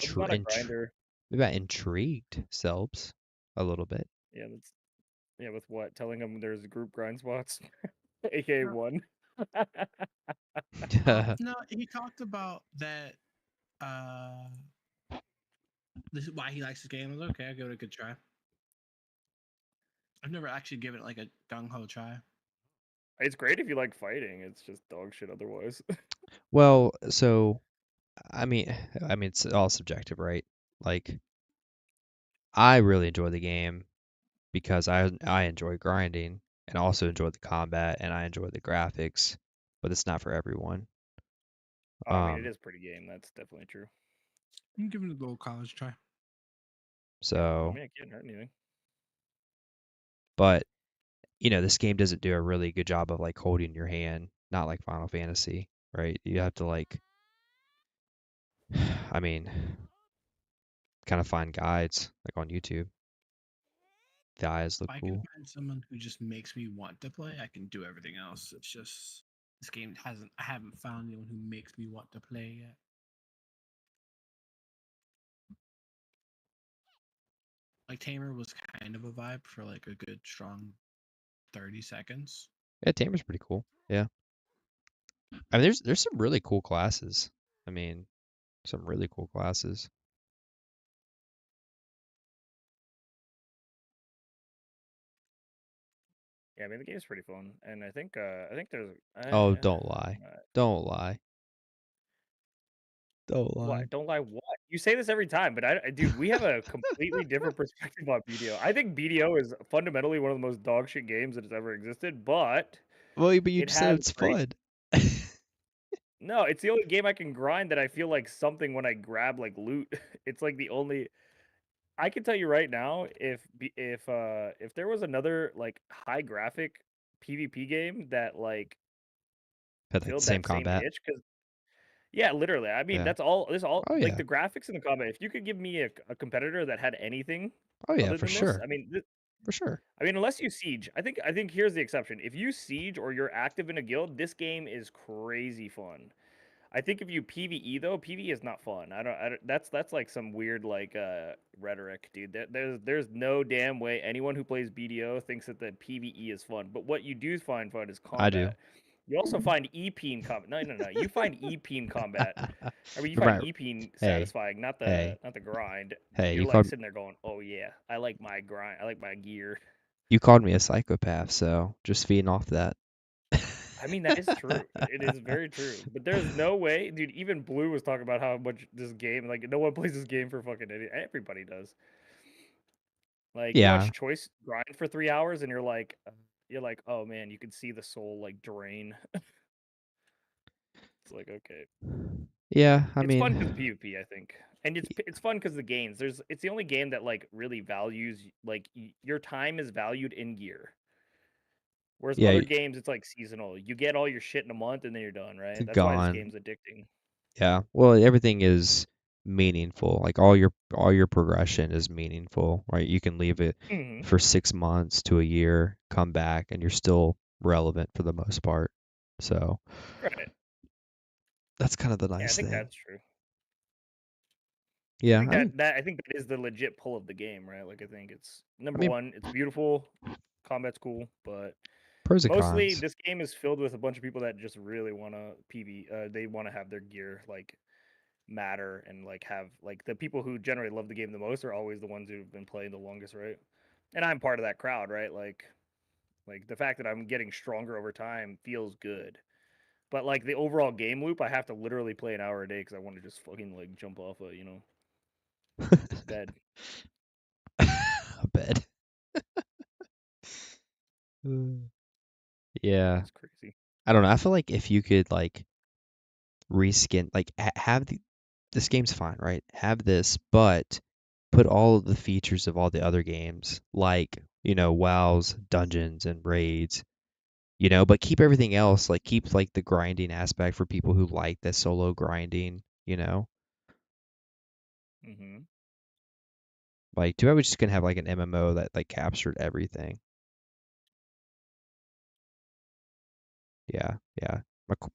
I'm not a grinder. maybe I intrigued Selbs a little bit. Yeah, that's with what? Telling him there's group grind spots, aka No. one. No, he talked about that. This is why he likes this game. I was okay. I'll give it a good try. I've never actually given it like a gung ho try. It's great if you like fighting. It's just dog shit otherwise. Well, so I mean, it's all subjective, right? Like I really enjoy the game because I enjoy grinding and also enjoy the combat and I enjoy the graphics, but it's not for everyone. Oh, I mean, it is pretty game. That's definitely true. You can give it a little college try. Yeah, I So, mean, it can't hurt anything. but this game doesn't do a really good job of like holding your hand, not like Final Fantasy, right? You have to like, I mean, kind of find guides like on YouTube. The eyes If look I can cool. find someone who just makes me want to play, I can do everything else. It's just this game hasn't. I haven't found anyone who makes me want to play yet. Like Tamer was kind of a vibe for like a good strong 30 seconds. Yeah, Tamer's pretty cool. Yeah. I mean, there's some really cool classes. I mean, some really cool classes. Yeah, I mean, the game's pretty fun, and I think there's. Oh, don't lie. Don't lie. Don't lie. What? Don't lie. What? You say this every time, but dude, we have a completely different perspective on BDO. I think BDO is fundamentally one of the most dog shit games that has ever existed, but Well, but you it just said has it's great. fun. No, it's the only game I can grind that I feel like something when I grab like loot. It's like the only. I can tell you right now, if there was another like high graphic PvP game that like Had like the filled same that same combat. itch, because yeah, literally. I mean, Yeah. that's all. This all Oh like yeah. the graphics and the combat. If you could give me a competitor that had anything Oh yeah, other for than this, sure. I mean, For sure. unless you siege, I think here's the exception. If you siege or you're active in a guild, this game is crazy fun. I think if you PVE though, PVE is not fun. I don't that's like some weird like rhetoric, dude. There's no damn way anyone who plays BDO thinks that the PVE is fun. But what you do find fun is I do. combat. You also find EP in combat. No, no, no. You find EP in combat. I mean, you For find my EP hey, satisfying, not hey, the grind. hey, You're like sitting there going, "Oh yeah, I like my grind. I like my gear." you called me a psychopath, so just feeding off that. I mean, that is true. It is very true. But there's no way, dude. Even Blue was talking about how much this game, like, no one plays this game for fucking everybody does. Like, you Yeah. watch Choice grind for 3 hours, and you're like, oh man, you can see the soul like drain. It's like, okay, Yeah, I it's fun because mean, PvP, I think, and it's fun because the gains. It's the only game that like really values like your time is valued in gear. Whereas yeah, other games, it's like seasonal. You get all your shit in a month, and then you're done, right? That's why this gone. game's addicting. Yeah. Well, everything is meaningful. Like all your progression is meaningful, right? You can leave it Hmm. for 6 months to a year, come back, and you're still relevant for the most part. So Right. that's kind of the Yeah, I nice think thing. that's true. I Yeah, think that is the legit pull of the game, right? Like I think it's I number mean, one, it's beautiful, combat's cool, but pros and mostly cons. this game is filled with a bunch of people that just really want to they want to have their gear like matter and like have like the people who generally love the game the most are always the ones who've been playing the longest, right? And I'm part of that crowd, right? Like the fact that I'm getting stronger over time feels good. But like the overall game loop, I have to literally play an hour a day because I want to just fucking like jump off this bed. A bed. Yeah. It's crazy. I don't know. I feel like if you could like reskin, like have this game's fine, right? Have this, but put all of the features of all the other games, like, WoW's dungeons and raids, but keep everything else, like keep like the grinding aspect for people who like the solo grinding, Mm-hmm. Like, too bad we just gonna have like an MMO that like captured everything. Yeah, yeah.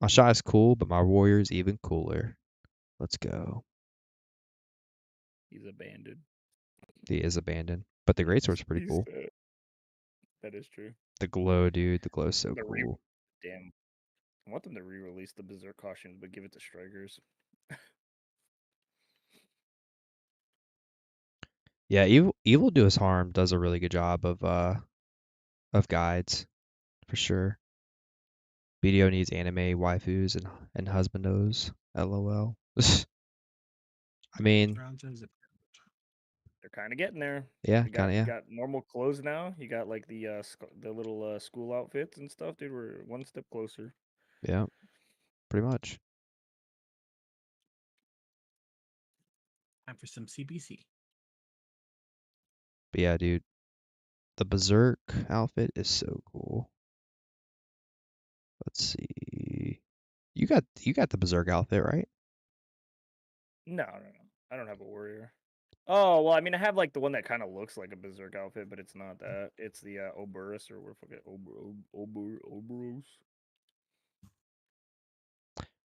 My shot is cool, but my warrior is even cooler. Let's go. He's abandoned. He is abandoned, but the greatsword's pretty He's cool. that is true. The glow, dude. The glow's so The cool. damn. I want them to re-release the Berserk costumes, but give it to strikers. Yeah, Evil Do Us Harm does a really good job of guides for sure. BDO needs anime waifus and husbandos. LOL. I mean, They're kind of getting there. yeah, You kind of, yeah. got normal clothes now. You got like the little school outfits and stuff, dude. We're one step closer. Yeah, pretty much. Time for some CBC. But yeah, dude, the Berserk outfit is so cool. Let's see. You got the Berserk outfit, right? No. I don't have a warrior. Oh well, I mean, I have like the one that kind of looks like a berserk outfit, but it's not that. It's the Oberus or what forget Oberus.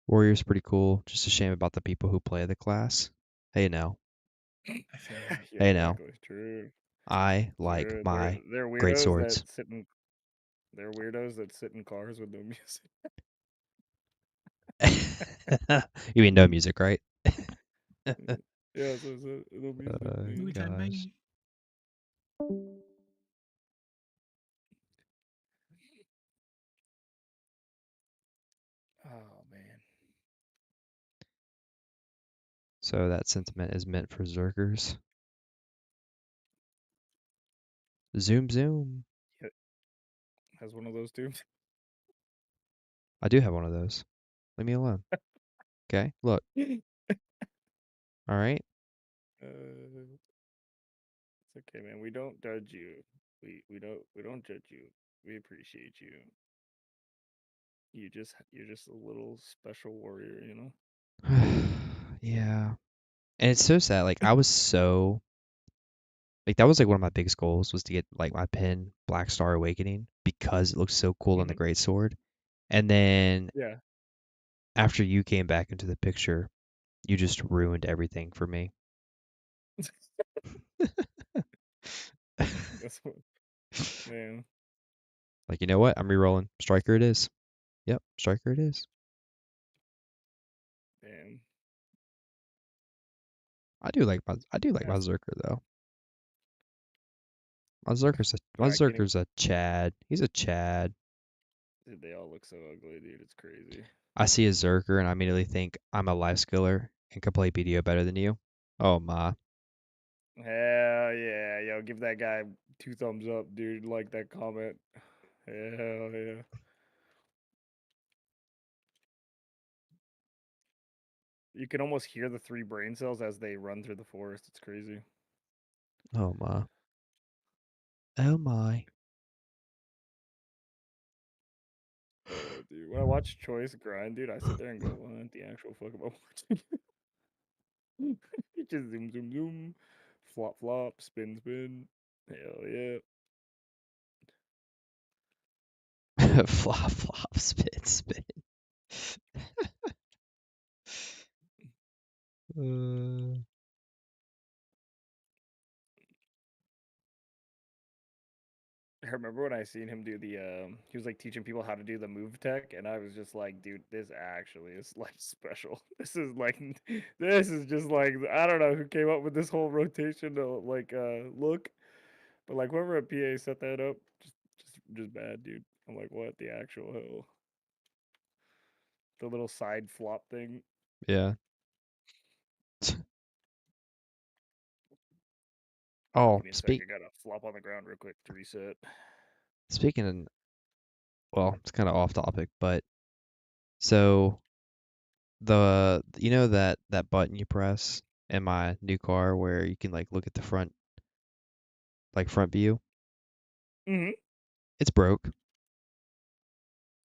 Warrior's pretty cool. Just a shame about the people who play the class. Hey now. I feel that. Yeah, Hey now. exactly. True. I like True. my They're great weirdos swords. that sit in. They're weirdos that sit in cars with no music. You mean no music, right? Yeah, so no music. Movie time, Gosh. bye. Oh man. So that sentiment is meant for Zerkers. Zoom zoom. Yeah, has one of those too. I do have one of those. Leave me alone. Okay, look. All right. It's okay, man. We don't judge you. We don't judge you. We appreciate you. You're just a little special warrior, you know? Yeah. And it's so sad. Like I was so like that was like one of my biggest goals was to get like my pin Black Star Awakening because it looks so cool on the Mhm. great sword. And then Yeah. after you came back into the picture, you just ruined everything for me. That's what man. Like, you know what? I'm re-rolling. Striker it is. Yep, striker it is. Man. I do like my That's Zerker though. My I can't even Zerker's a Chad. He's a Chad. dude, they all look so ugly, dude. It's crazy. I see a Zerker and I immediately think I'm a life skiller and can play BDO better than you. Oh my. Hell yeah. Yo, give that guy 2 thumbs up, dude. Like that comment. Hell yeah. You can almost hear the 3 brain cells as they run through the forest. It's crazy. Oh my. Oh my. Dude, when I watch Choice grind, dude, I sit there and go, "What the actual fuck am I watching?" It just zoom, zoom, zoom, flop, flop, spin, spin. Hell yeah! Flop flop spin spin. Uh, I remember when I seen him do the he was like teaching people how to do the move tech, and I was just like, dude, this actually is like special. This is like this is just like I don't know who came up with this whole rotation like look, but like whoever at PA set that up, just bad, dude. I'm like, what the actual hell? The little side flop thing. yeah. Give Oh, me a sec. I gotta flop on the ground real quick to reset. speaking of, well, it's kind of off topic, but so you know that button you press in my new car where you can like look at the front view? Hmm. It's broke.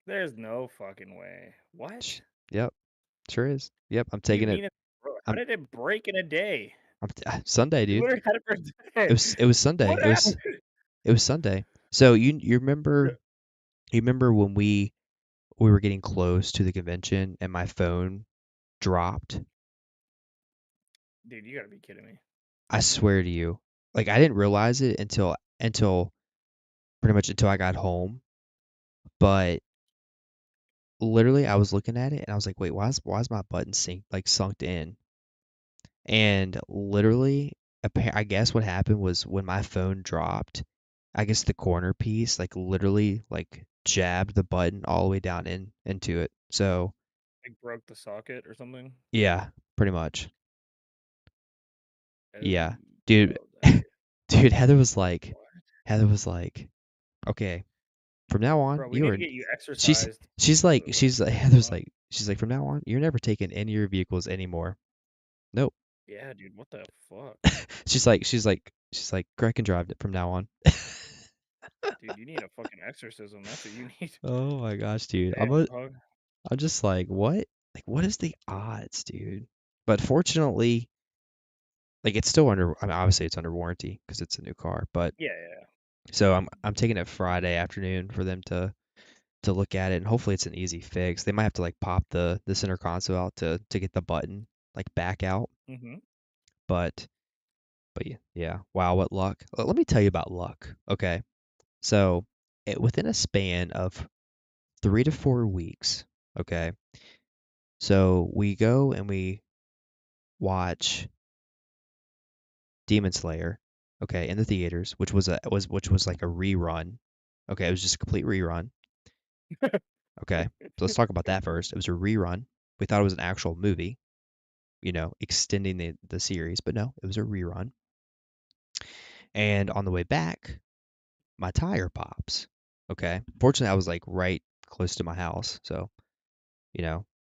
There's no fucking way. What? Sh- Yep, sure is. Yep, I'm What do you taking it. mean it broke? How I'm did it break in a day? Sunday, You dude. literally had it for a day. It was Sunday. What happened? It was Sunday. So you remember when we were getting close to the convention and my phone dropped? Dude, you gotta be kidding me. I swear to you. Like I didn't realize it until pretty much until I got home, but literally I was looking at it and I was like, "Wait, why is my button sunk in?" And literally I guess what happened was when my phone dropped, I guess the corner piece like literally like jabbed the button all the way down into it. So, Like broke the socket or something? yeah, pretty much. Oh, Yeah. bro, Dude, that dude, what? Heather was like, "Okay, from now on, Bro, we you need are to get you she's exercised. she's like What the Heather's fuck? like she's like from now on, you're never taking any of your vehicles anymore." Nope. Yeah, dude, what the fuck? She's like Greg can drive it from now on. Dude, you need a fucking exorcism. That's what you need. Oh my gosh, dude. Damn, dog. I'm just like, what? Like, what is the odds, dude? But fortunately, like, it's still under. I mean, obviously, it's under warranty because it's a new car. But Yeah, yeah. so I'm taking it Friday afternoon for them to look at it, and hopefully, it's an easy fix. They might have to like pop the center console out to get the button like back out. Mm-hmm. But yeah. Wow, what luck! Let me tell you about luck. Okay, so within a span of 3 to 4 weeks. Okay, so we go and we watch Demon Slayer, okay, in the theaters, which was like a rerun. Okay, it was just a complete rerun. Okay, so let's talk about that first. It was a rerun. We thought it was an actual movie, extending the series, but no, it was a rerun. And on the way back, my tire pops. Okay, fortunately, I was like right close to my house, so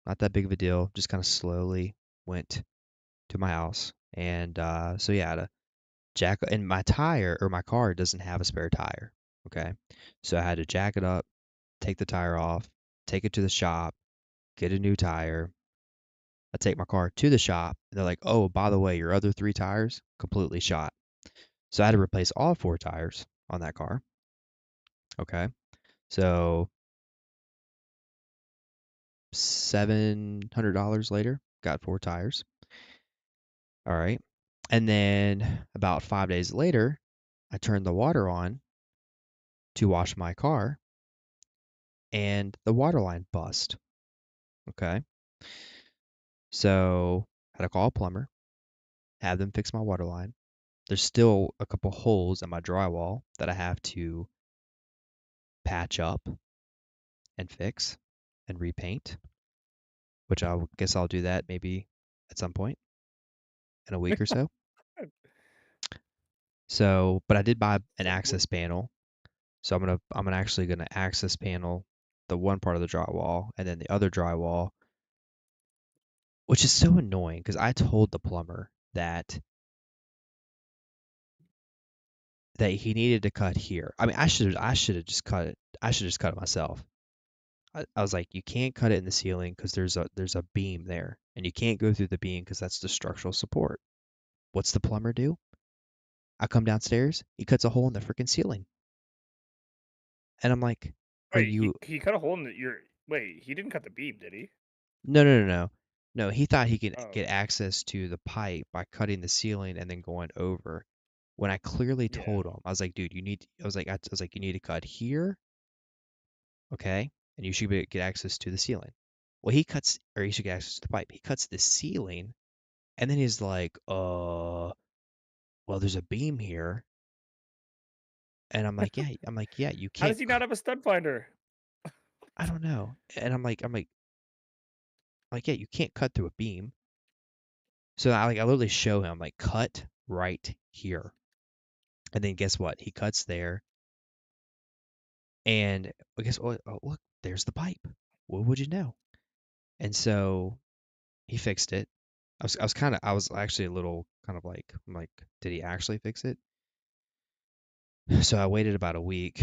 not that big of a deal. Just kind of slowly went to my house, and so yeah, I had to jack and my tire or my car doesn't have a spare tire. Okay. So I had to jack it up, take the tire off, take it to the shop, get a new tire. I take my car to the shop and they're like, "Oh, by the way, your other 3 tires completely shot." So I had to replace all 4 tires on that car. Okay. So $700 later, got 4 tires. All right. And then about 5 days later, I turned the water on to wash my car and the water line bust. Okay. So I had to call a plumber, have them fix my water line. There's still a couple holes in my drywall that I have to patch up and fix and repaint, which I guess I'll do that maybe at some point in a week or so. So, but I did buy an So cool. access panel. So I'm actually gonna access panel the one part of the drywall and then the other drywall, which is so annoying because I told the plumber that he needed to cut here. I mean, I should have just cut it. I should just cut it myself. I was like, you can't cut it in the ceiling because there's a beam there, and you can't go through the beam because that's the structural support. What's the plumber do? I come downstairs, he cuts a hole in the freaking ceiling, and I'm like, are Wait, you? he cut a hole in your. Wait, he didn't cut the beam, did he? No, no, no, no, no. He thought he could Oh, get access to the pipe by cutting the ceiling and then going over. When I clearly yeah. told him, I was like, dude, you need. I was like, you need to cut here, okay? And you should get access to the ceiling. Well, he should get access to the pipe. He cuts the ceiling, and then he's like, well, there's a beam here. And I'm like, yeah, you How can't, does he not have a stud finder? I don't know. And I'm like, yeah, you can't cut through a beam. So I literally show him, like, cut right here. And then guess what? He cuts there. And guess what? Oh, look, there's the pipe. What would you know? And so He fixed it. I was actually a little kind of like, I'm like, did he actually fix it? So I waited about a week,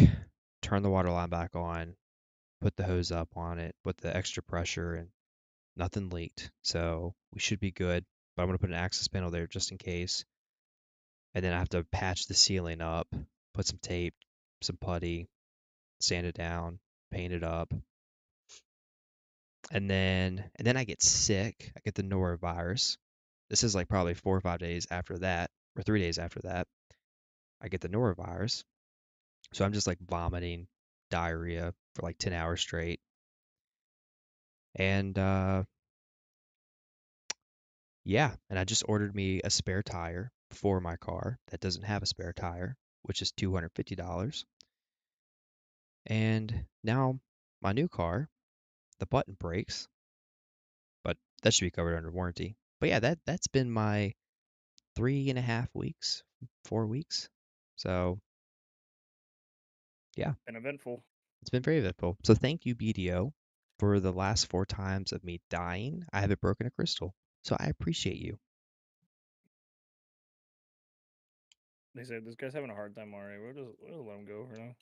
turned the water line back on, put the hose up on it, put the extra pressure, and nothing leaked. So we should be good. But I'm gonna put an access panel there just in case. And then I have to patch the ceiling up, put some tape, some putty, sand it down, paint it up. And then I get sick. I get the norovirus. This is like probably 4 or 5 days after that, or 3 days after that. I get the norovirus. So I'm just like vomiting, diarrhea for like 10 hours straight. And yeah, and I just ordered me a spare tire for my car that doesn't have a spare tire, which is $250. And now my new car, the button breaks, but that should be covered under warranty. But yeah, that's been my 3.5 weeks, 4 weeks. So yeah, Been eventful. it's been very eventful. So thank you, BDO, for the last 4 times of me dying. I haven't broken a crystal. So I appreciate you. They said this guy's having a hard time already. We'll let him go for now.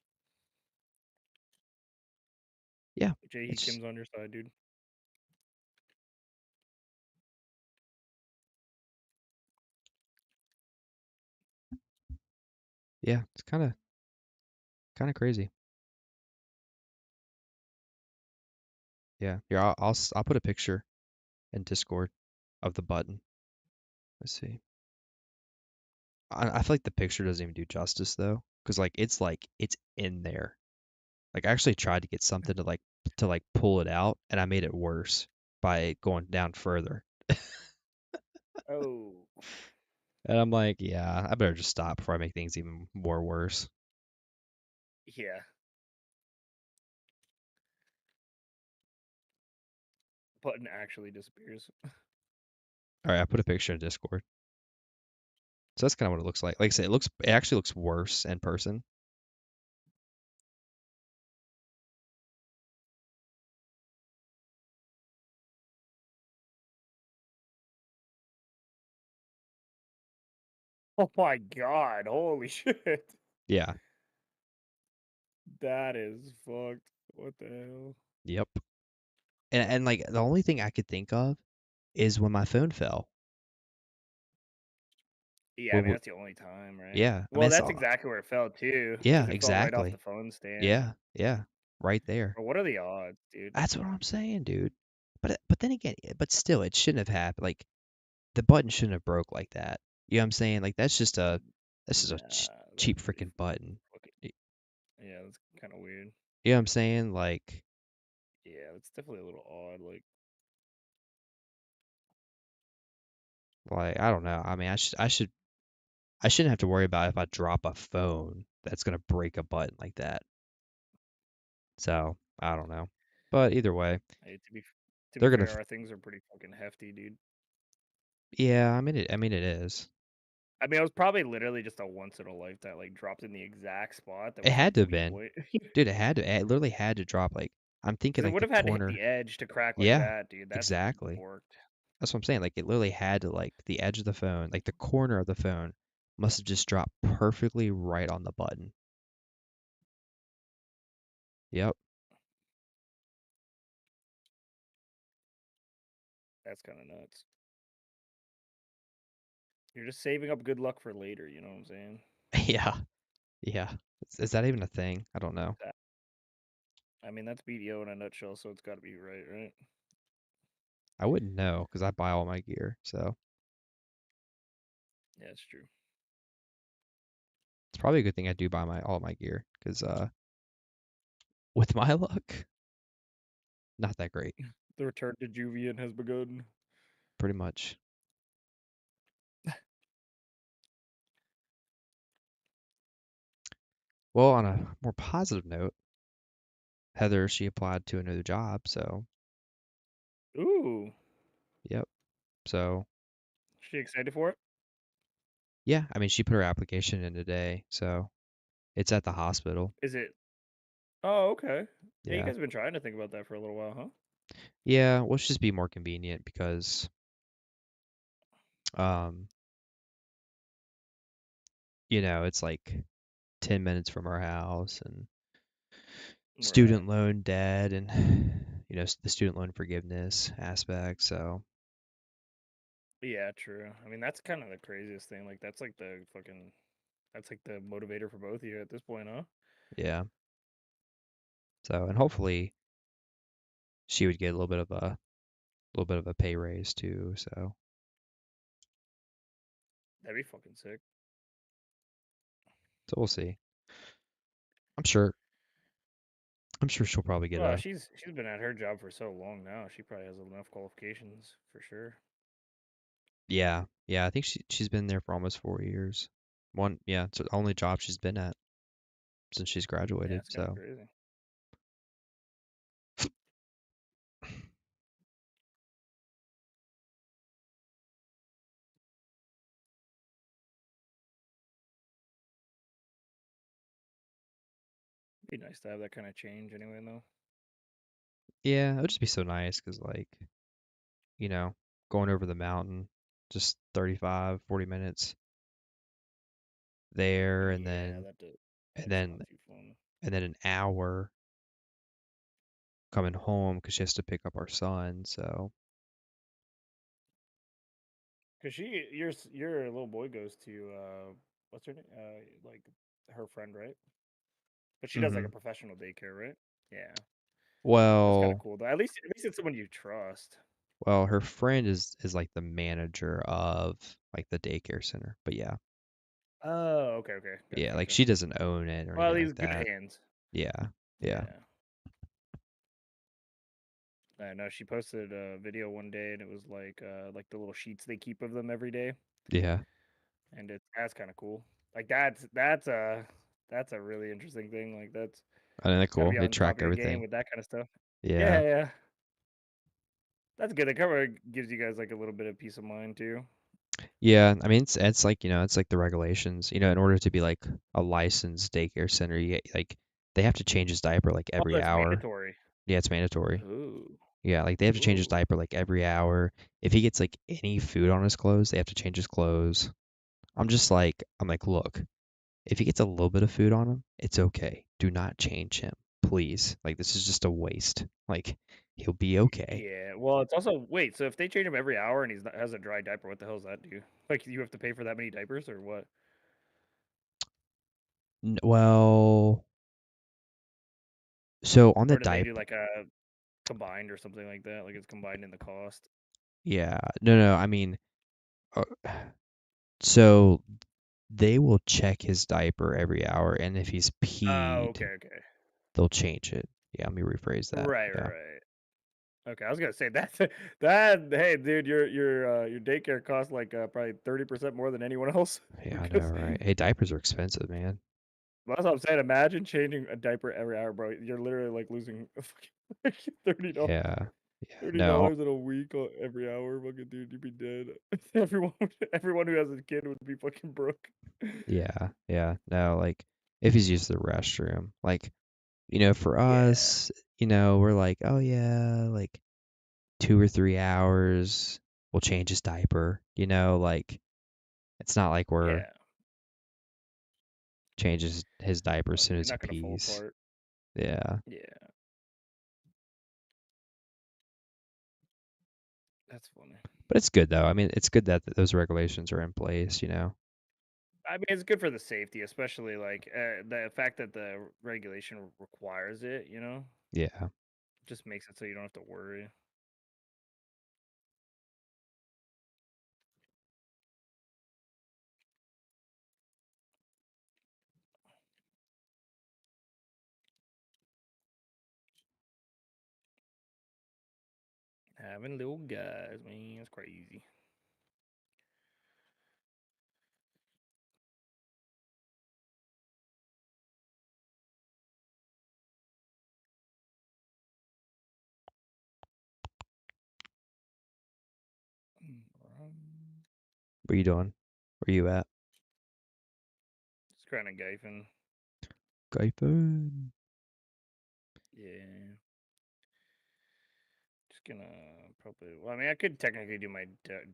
Yeah, Jay, it's Kim's on your side, dude. yeah, it's kind of crazy. Yeah, here I'll put a picture in Discord of the button. Let's see. I feel like the picture doesn't even do justice though, because like it's in there. Like I actually tried to get something to like pull it out, and I made it worse by going down further. Oh, And I'm like, yeah, I better just stop before I make things even more worse. yeah. Button actually disappears. All right, I put a picture in Discord. So that's kind of what it looks like. Like I said, it actually looks worse in person. Oh my god! Holy shit! Yeah. That is fucked. What the hell? Yep. And like the only thing I could think of is when my phone fell. Yeah, I When mean we, that's the only time, right? yeah, I mean Well, it's that's all, exactly where it fell too, yeah, because it fell right off the exactly. phone stand. Yeah, yeah, right there. But what are the odds, dude? That's what I'm saying, dude. But then again, but still, it shouldn't have happened. Like the button shouldn't have broke like that. You know what I'm saying? Like that's just a Nah, cheap that's pretty freaking button. fucking. Yeah, that's kind of weird. You know what I'm saying? Yeah, that's definitely a little odd. Like I don't know. I mean, I shouldn't have to worry about if I drop a phone that's gonna break a button like that. So I don't know. But either way, Hey, to be they're gonna. fair, our things are pretty fucking hefty, dude. Yeah, I mean it is. I mean, it was probably literally just a once in a lifetime, like dropped in the exact spot that It was like had to have weak been, weight. dude. It literally had to drop. Like I'm thinking Because it like would the have had to hit corner. the edge to crack like Yeah, that, dude. That's exactly. borked. That's what I'm saying. Like it literally had to like the edge of the phone, like the corner of the phone, must have just dropped perfectly right on the button. Yep. That's kind of nuts. You're just saving up good luck for later. You know what I'm saying? Yeah. Yeah. Is that even a thing? I don't know. That, I mean, that's BDO in a nutshell. So it's got to be right, right? I wouldn't know because I buy all my gear. So Yeah, it's true. it's probably a good thing I do buy all my gear because with my luck, not that great. The return to Juvian has begun. Pretty much. Well, on a more positive note, Heather, she applied to another job. So Ooh, yep. So she excited for it? yeah, I mean, she put her application in today. So it's at the hospital. Is it? Oh, okay. Yeah, you Yeah. guys have been trying to think about that for a little while, huh? Yeah, well, it's just be more convenient because um, it's like 10 minutes from our house and Right. student loan debt and the student loan forgiveness aspect. So, Yeah, true. I mean, that's kind of the craziest thing. Like, that's like the motivator for both of you at this point, huh? yeah. So, and hopefully she would get a little bit of a pay raise too. So That'd be fucking sick. we'll see. I'm sure. I'm sure she'll probably get Well, a. she's been at her job for so long now. She probably has enough qualifications for sure. Yeah, yeah. I think she's been there for almost 4 years. Yeah, it's the only job she's been at since she's Yeah, graduated. it's kind of So crazy. Be nice to have that kind of change anyway, though. yeah, it would just be so nice because going over the mountain, just 35, 40 minutes there, and Yeah, then and that's then not too fun. and then an hour coming home because she has to pick up our son. So Cause your little boy goes to what's her name? Like her friend, right? But she does like hmm a professional daycare, right? Yeah, that's kind of well, cool though. At least it's someone you trust. well, her friend is like the manager of like the daycare center. But yeah, Oh, okay, okay, gotcha, yeah, like gotcha. she doesn't own it or Well, anything he's like good that. hands. Yeah, yeah, Yeah. I know she posted a video one day, and it was like the little sheets they keep of them every day, yeah. and that's kind of cool. Like that's a really interesting thing. Like that's I think that's gotta cool. be They on top track of your game everything. with that kind of stuff. Yeah, Yeah. yeah, that's good. The cover gives you guys like a little bit of peace of mind too. Yeah, I mean it's like, it's like the regulations. In order to be like a licensed daycare center, they have to change his diaper like Oh, every that's hour. mandatory. Yeah, it's mandatory. Ooh, Yeah, like they have to change his ooh. diaper like every hour. If he gets like any food on his clothes, they have to change his clothes. I'm like, look, if he gets a little bit of food on him, it's okay. Do not change him, please. Like this is just a waste. Like he'll be okay. Yeah. Well, it's also wait. So if they change him every hour and has a dry diaper, what the hell does that do? Like you have to pay for that many diapers or what? Well, so on the Or do they do diaper, like a combined or something like that? Like it's combined in the cost. yeah, no, no, I mean, uh, so they will check his diaper every hour, and if he's Oh, peed, okay, okay. they'll change it. Yeah, let me rephrase that. Right, Yeah, right. Okay, I was gonna say that that hey dude, your daycare costs like probably 30% more than anyone else yeah, I know, because right? Hey, diapers are expensive, man. that's what I'm saying. Imagine changing a diaper every hour, bro. You're literally like losing like $30, Yeah, yeah, thirty no, dollars in a week every hour. Fucking dude, you'd be dead. Everyone who has a kid would be fucking broke. yeah, yeah, no, like if he's used the restroom, like, for Yeah, us, we're like, oh yeah, like 2 or 3 hours, we'll change his diaper, like it's not like we're yeah. changes his diaper as soon You're as he not gonna fall pees. apart. Yeah. Yeah, that's funny. But it's good though. I mean, it's good that those regulations are in place. I mean, it's good for the safety, especially like the fact that the regulation requires it. Yeah. Just makes it so you don't have to worry. Having little guys, man, it's crazy. What are you doing? Where you at? Just kind of gaping. Gaifen. Yeah. just gonna probably. Well, I mean, I could technically do my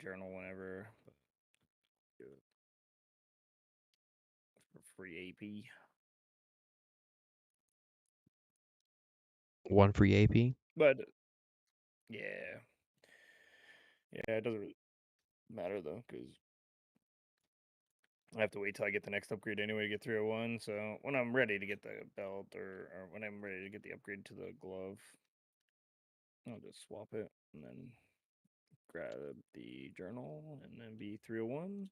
journal whenever. But do it for free AP. One free AP. But yeah, yeah, it doesn't really matter though, because I have to wait till I get the next upgrade anyway to get 301. So when I'm ready to get the belt, or when I'm ready to get the upgrade to the glove, I'll just swap it and then grab the journal and then be 301.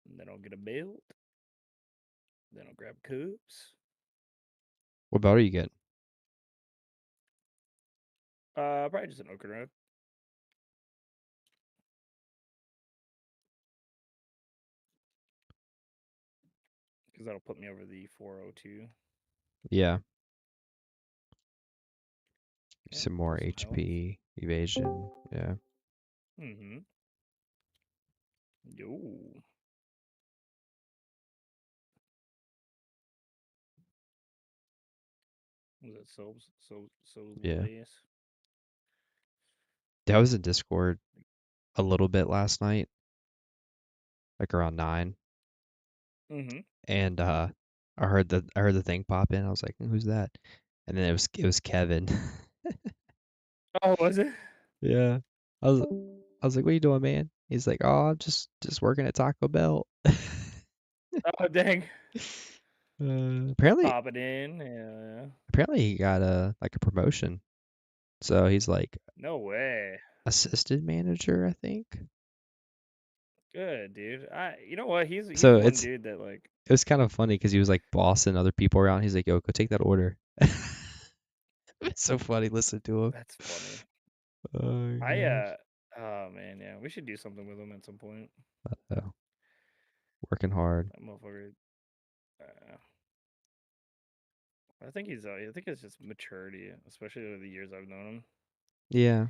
And then I'll get a belt. Then I'll grab cups. What belt are you getting? Probably just an Oaken Road. Because that'll put me over the 402. Yeah. Yeah, Some more plus some health. HP, evasion. Yeah. Mm-hmm. Yo. Was that so Yeah. less? I was in Discord a little bit last night, like around 9, Mm-hmm. and I heard the thing pop in. I was like, "Who's that?" And then it was Kevin. Oh, was it? Yeah. I was like, "What are you doing, man?" He's like, "Oh, I'm just working at Taco Bell." Oh, dang. Apparently Pop it in. Yeah. he got a like a promotion. So he's like No way. assistant manager, I think. Good, dude. You know what? He's So one dude that like. it was kind of funny because he was like bossing other people around. He's like, "Yo, go take that order." It's so funny. Listen to him. That's funny. Oh my I gosh. Oh man, yeah. We should do something with him at some point. Oh, working hard. That motherfucker. Uh, I think I think it's just maturity, especially over the years I've known him. Yeah.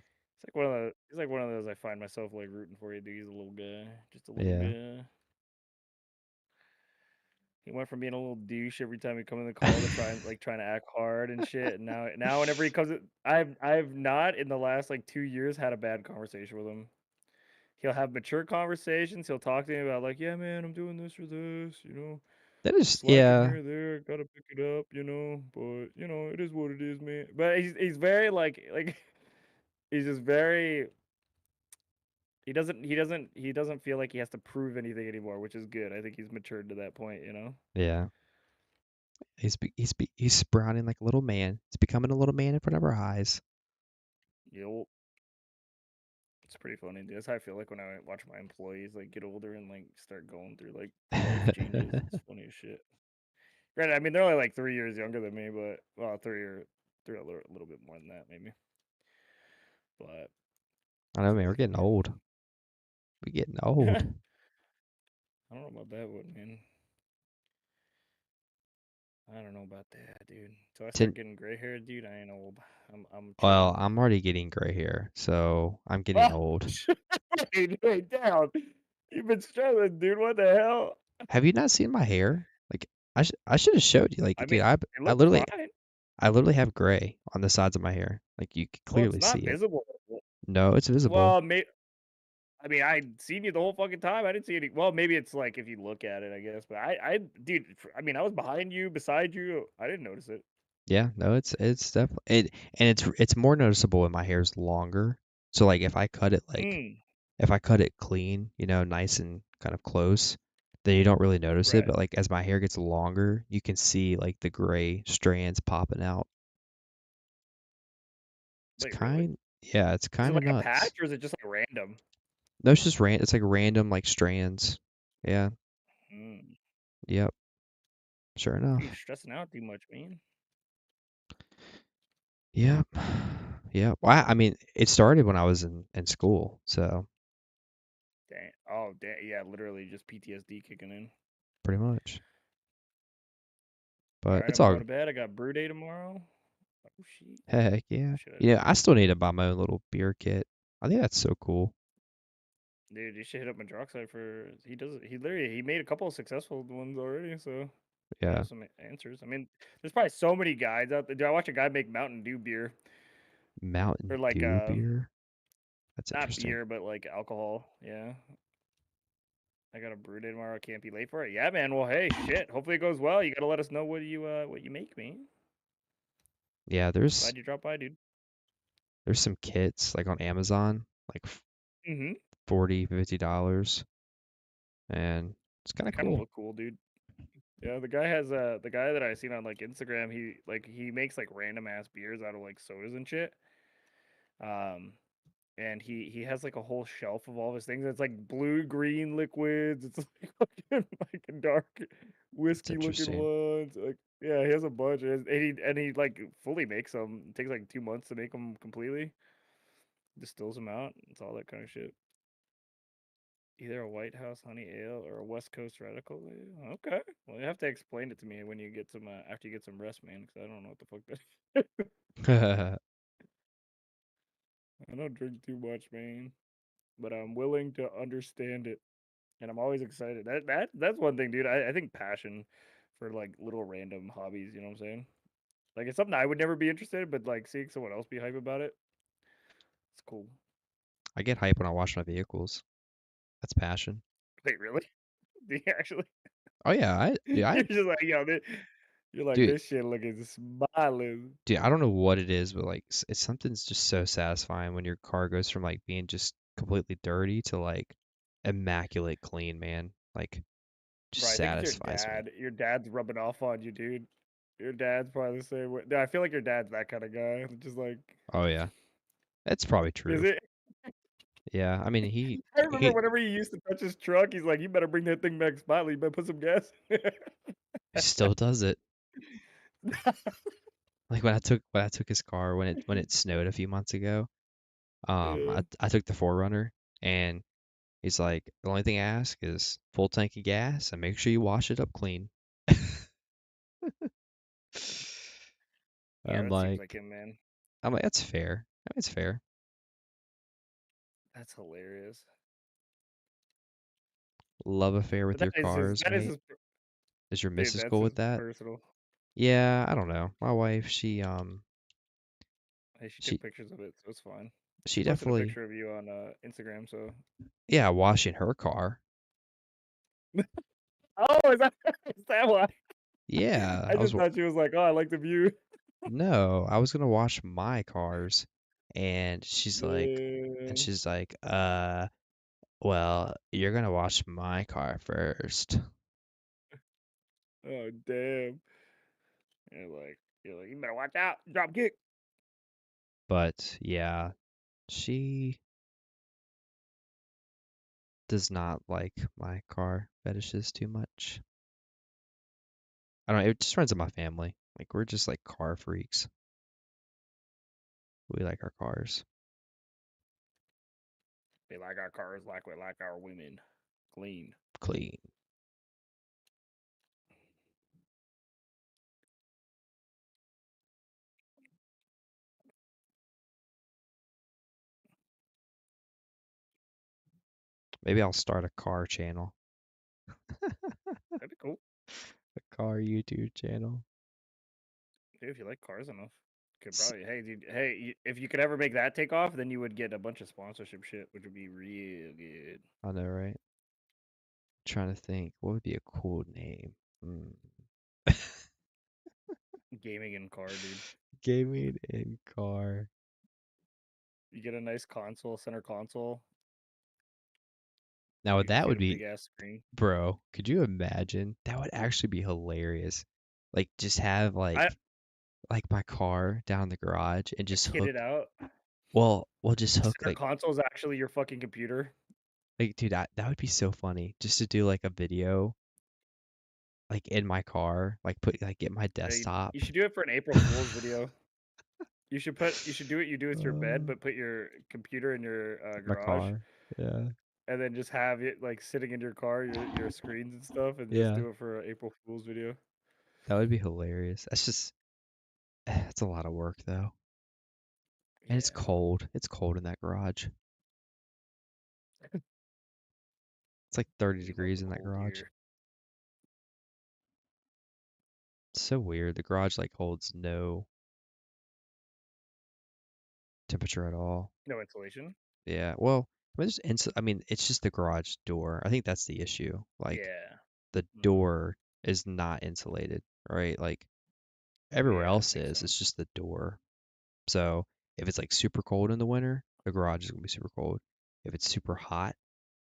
It's like one of the. He's like one of those I find myself like rooting for you, dude. He's a little guy, just a little Yeah. guy. He went from being a little douche every time he come in the call to trying to act hard and shit. And now whenever he comes, I've not in the last like 2 years had a bad conversation with him. He'll have mature conversations. He'll talk to me about like, yeah, man, I'm doing this or this, That is slacking yeah. here or there, gotta pick it up, but it is what it is, man. But he's very like he's just very he doesn't feel like he has to prove anything anymore, which is good. I think he's matured to that point. Yeah. He's sprouting like a little man. He's becoming a little man in front of our eyes. Yup. It's pretty funny, dude. That's how I feel like when I watch my employees like get older and like start going through like life changes. It's funny as shit. Granted, I mean they're only like 3 years younger than me, but well, three a little bit more than that maybe. But I know, it's man. We're pretty getting funny. old. We're getting old. I don't know about that one, man. I don't know about that, dude. Till I start Ten, getting gray hair, dude, I ain't old. I'm well, chilling. I'm already getting gray hair, so I'm getting Oh, old. wait, down. You've been struggling, dude. What the hell? Have you not seen my hair? Like I should have showed you. Like, I dude, mean, it I looks literally fine. I literally have gray on the sides of my hair. Like you can Well, it's clearly see not it. visible. No, it's visible. Well, I mean, I'd seen you the whole fucking time. I didn't see any. Well, maybe it's like if you look at it, I guess. But dude, I mean, I was behind you, beside you. I didn't notice it. Yeah, no, it's definitely and it's more noticeable when my hair's longer. So like Mm, if I cut it clean, nice and kind of close, then you don't really notice it. right. But like as my hair gets longer, you can see like the gray strands popping out. Wait, really? Yeah, it's Is it kind of like a nuts. patch or is it just like random? No, it's just it's like random like strands. Yeah, Mm. yep, sure You're enough. stressing out too much, man. Yep. Yeah. Well, I mean, it started when I was in school, so Dang. Oh, dang. Yeah, literally just PTSD kicking in. pretty much. All But right, it's I'm all going to bed. I got brew day tomorrow. Oh, shit. heck yeah. Should I? I still need to buy my own little beer kit. I think that's so cool. Dude, you should hit up Madroxide for. He made a couple of successful ones already, so probably Yeah. have some answers. I mean, there's probably so many guides out there. Dude, I watched a guy make Mountain Dew beer. Mountain or like Dew beer. That's not interesting. beer, but like alcohol. Yeah. I got a brew day tomorrow. Can't be late for it. Yeah, man. Well, hey, shit. Hopefully it goes well. You gotta let us know what you make, man. Yeah, there's Glad you dropped by, dude. there's some kits like on Amazon, like Mm-hmm. $40, $50, and it's kind They of kind of cool. look cool, dude. Yeah, the guy that I seen on like Instagram, he makes like random ass beers out of like sodas and shit. Um, and he has like a whole shelf of all his things. It's like blue green liquids. It's like fucking like dark It's whiskey looking interesting. ones. Like yeah, he has a bunch, and he like fully makes them. It takes like 2 months to make them completely. Distills them out. It's all that kind of shit. Either a White House honey ale or a West Coast radical ale. Okay, well you have to explain it to me when you get some after you get some rest, man, because I don't know what the fuck that. I don't drink too much, man, but I'm willing to understand it. And I'm always excited. That's one thing, dude. I think passion for like little random hobbies. You know what I'm saying? Like it's something I would never be interested in, but like seeing someone else be hype about it, it's cool. I get hype when I wash my vehicles. That's passion. Wait, really? Do you actually? Oh yeah, You're just like yo, you're like dude, this shit looking smiling. I don't know what it is, but like it's something's just so satisfying when your car goes from like being just completely dirty to like immaculate clean, man. Like Bro, just I think it's your satisfies me. dad. Your dad's rubbing off on you, dude. Your dad's probably the same way. No, I feel like your dad's that kind of guy. Just like, Oh yeah, that's probably is true. it? Yeah, I mean he I remember he whenever he used to touch his truck, he's like, "You better bring that thing back spotless. You better put some gas." in it." still does it. Like when I took his car when it snowed a few months ago. Yeah. I took the Forerunner and he's like, the only thing I ask is full tank of gas and make sure you wash it up clean. Yeah, I'm that seems like, like him, man. that's fair. I mean, it's fair. That's hilarious. Love affair with But your cars, that is mate. his Is your dude. missus That's cool his with that? personal. Yeah, I don't know. My wife, Hey, she she took pictures of it, so it's fine. She she posted a definitely, picture of you on Instagram, so. yeah, washing her car. Oh, is that why? Yeah, I just thought she was like, "Oh, I like the view." no, I was gonna wash my cars, and Man. she's like, well, you're gonna wash my car first. Oh, damn. You're like, you better watch out, drop kick. But yeah, she does not like my car fetishes too much. I don't know, it just runs in my family. Like we're just like car freaks. We like our cars We like our cars like we like our women. Clean. clean. Maybe I'll start a car channel, That'd be cool. a car YouTube channel. Dude, if you like cars enough. Could S- probably, hey, dude, hey, if you could ever make that take off, then you would get a bunch of sponsorship shit, which would be real good. I know, right? Trying to think, what would be a cool name? Hmm. Gaming in car, dude. Gaming in car. You get a nice console, center console. Now You just that get would a big be, ass screen. bro, could you imagine? That would actually be hilarious. Like just have I like my car down in the garage and just kid hook it out. we'll just The hook center console is actually your fucking computer. like dude that would be so funny just to do like a video like in my car like put like get my desktop You should do it for an April Fool's video. You should do what you do with your bed, uh, but put your computer in your my garage, car. Yeah. and then just have it like sitting in your car, your screens and stuff, and just Yeah. do it for an April Fool's video. That would be hilarious. That's just it's a lot of work though. And it's Yeah, cold. It's cold in that garage. It's like 30 we love degrees the in that cold garage. here. It's so weird. The garage like holds temperature at all. No insulation. Yeah. Well, I mean, it's just the garage door. I think that's the issue. Like Yeah. the door is not insulated, right? Like everywhere Yeah, else makes is. It's sense. just the door. So if it's like super cold in the winter, the garage is gonna be super cold. If it's super hot,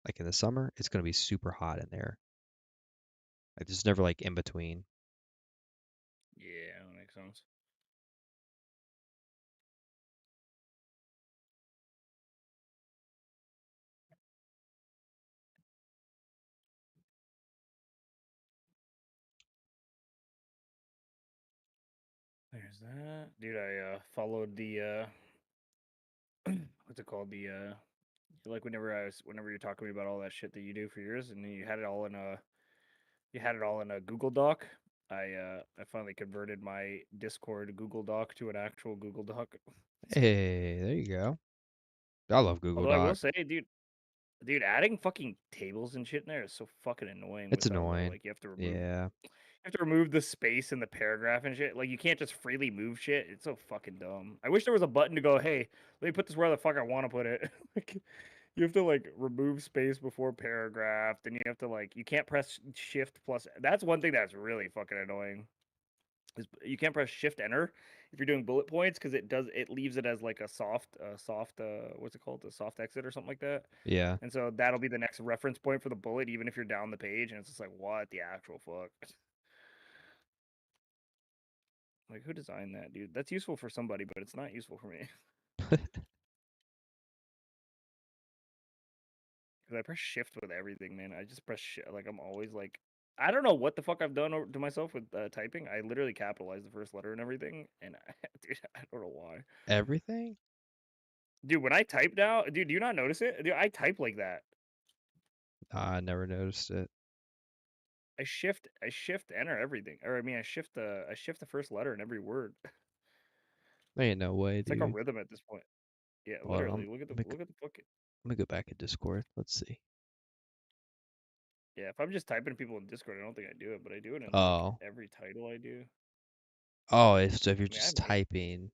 like in the summer, it's gonna be super hot in there. Like there's never like in between. Yeah, that makes sense. There's that. Dude, I followed the what's it called? The like whenever you're talking to me about all that shit that you do for yours and you had it all in a Google Doc. I finally converted my Discord Google Doc to an actual Google Doc. Hey, there you go. I love Google Although I will Doc. say, dude, adding fucking tables and shit in there is so fucking annoying It's with Tumblr. annoying. Like Yeah. you have to remove the space in the paragraph and shit. Like you can't just freely move shit. It's so fucking dumb. I wish there was a button to go, hey, let me put this where the fuck I want to put it. Like you have to like remove space before paragraph. Then you have to like you can't press shift plus. That's one thing that's really fucking annoying. Is you can't press shift enter if you're doing bullet points because it leaves it as like a soft what's it called, a soft exit or something like that. Yeah. And so that'll be the next reference point for the bullet, even if you're down the page. And it's just like, what the actual fuck? Like, who designed that, dude? That's useful for somebody, but it's not useful for me. Because I press shift with everything, man. I just press like I'm always like, I don't know what the fuck I've done to myself with typing. I literally capitalize the first letter and everything, and dude, I don't know why. Everything? Dude, when I type now, dude, do you not notice it? Dude, I type like that. I never noticed it. I shift enter everything, or I mean, I shift the first letter in every word. There ain't no way, It's like a dude. rhythm at this point. Yeah, Hold on, literally. Look at the fucking. let me go back in Discord. Let's see. Yeah, if I'm just typing to people in Discord, I don't think I do it, but I do it in like Oh. every title I do. Oh, so if you're I mean, I just have eight. typing.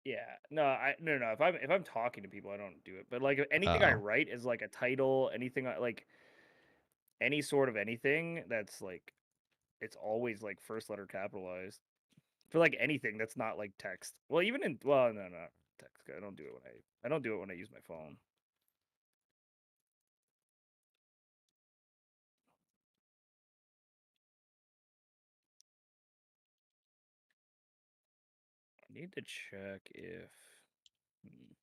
Yeah, no. If I'm talking to people, I don't do it. But like if anything I Oh. write is like a title, anything like any sort of anything that's like it's always like first letter capitalized for like anything that's not like text. Well, even in no, not text. I don't do it I don't do it when I use my phone. I need to check if. hmm,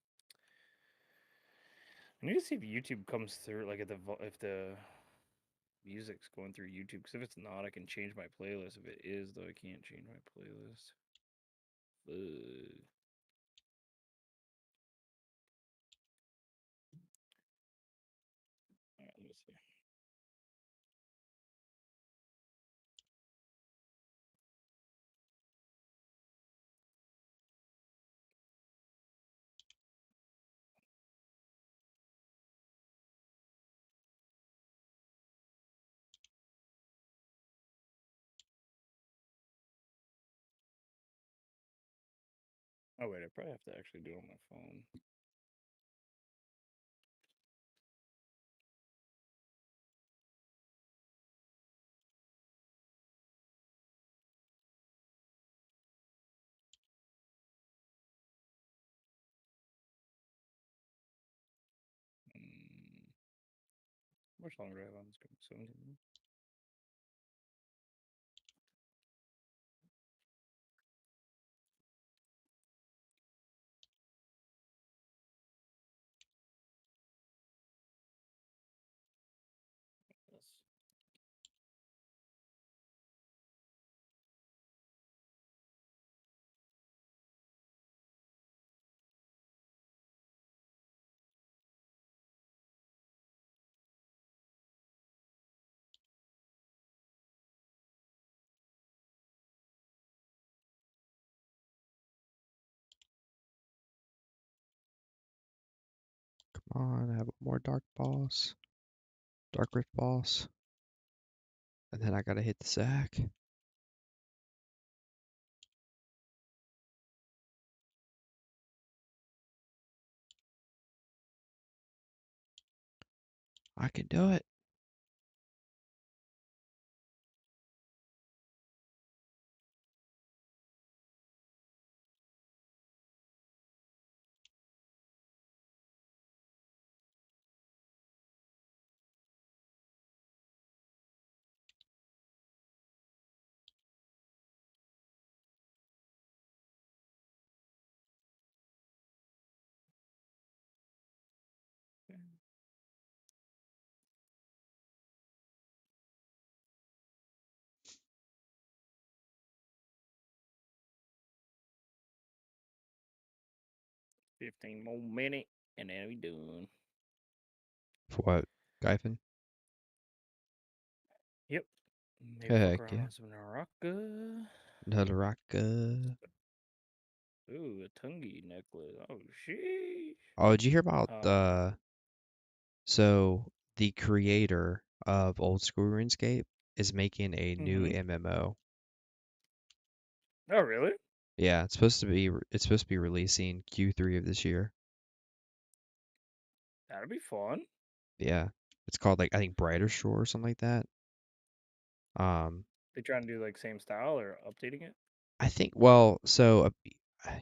I need to see if YouTube comes through, like if the music's going through YouTube. Because if it's not, I can change my playlist. If it is, though, I can't change my playlist. Fuck. All right, let me see. Oh wait, I probably have to actually do it on my phone. Mm, how much longer do I have on this? 17 minutes. Yes. Come on, I have more dark boss. Dark rift boss. And then I gotta hit the sack. I can do it. $15 more minute, and then we done. For what? Gyphon? Yep. Maybe fuck Heck around yeah. on some Naraka. Naraka. Ooh, a Tungi necklace. Oh, sheesh. Oh, did you hear about Um, so the creator of Old School RuneScape is making a new mhm. MMO. Oh, really? Yeah, it's supposed to be releasing Q3 of this year. That'd be fun. Yeah. It's called like I think Brighter Shore or something like that. They trying to do like same style or updating it? I think well, so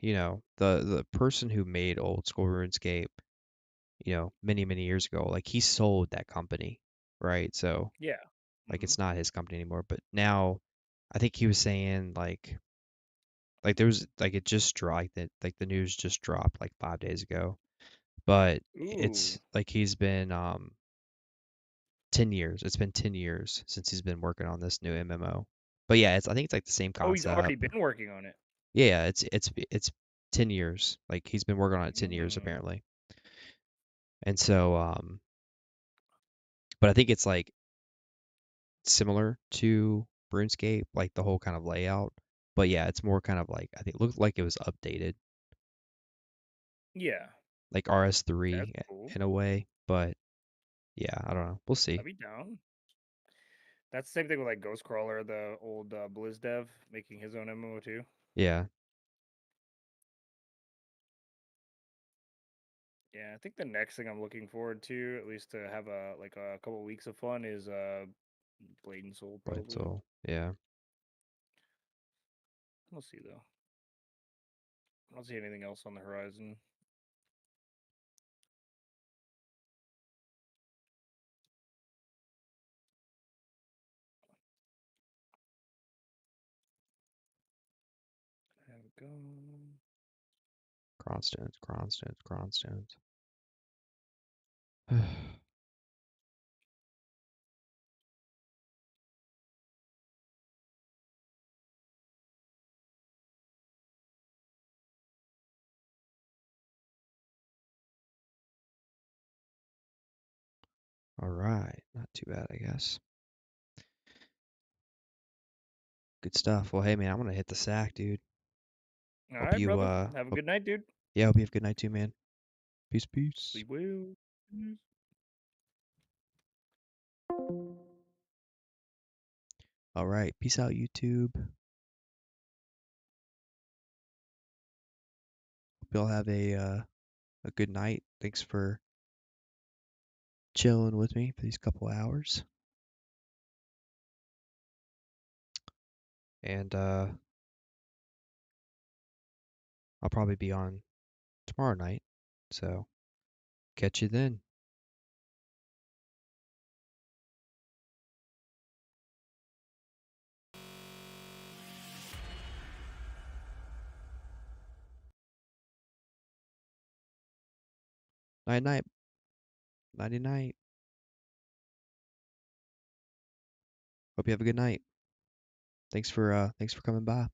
you know, the person who made Old School RuneScape, you know, many years ago, like he sold that company, right? So Yeah. like Mhm. it's not his company anymore, but now I think he was saying like there was like it just dropped like the news just dropped like 5 days ago, but Ooh. it's like he's been 10 years. It's been 10 years since he's been working on this new MMO. But yeah, I think it's like the same Oh, he's already concept. been working on it. Yeah, it's 10 years. Like he's been working on it 10 years Mm. apparently. And so but I think it's like similar to RuneScape, like the whole kind of layout. But yeah, it's more kind of like I think it looked like it was updated, Yeah. like That's RS3 cool. in a way. But yeah, I don't know. We'll see. I'd be down. That's the same thing with like Ghostcrawler, the old Blizz dev, making his own MMO too. Yeah, Yeah, I think the next thing I'm looking forward to, at least to have a couple weeks of fun, is Blade and Soul Blind probably. Soul. Yeah, We'll see though. I don't see anything else on the horizon. Have it go. Cronstones. All right, not too bad, I guess. Good stuff. Well, hey man, I'm gonna hit the sack, dude. All Hope right, you brother. Have a hope good night, dude. yeah, hope you have a good night too, man. Peace. Sleep well. Peace. All right, peace out, YouTube. Hope y'all have a good night. Thanks for chilling with me for these couple hours. And I'll probably be on tomorrow night. So catch you then. Night. Nighty night. Hope you have a good night. Thanks for coming by.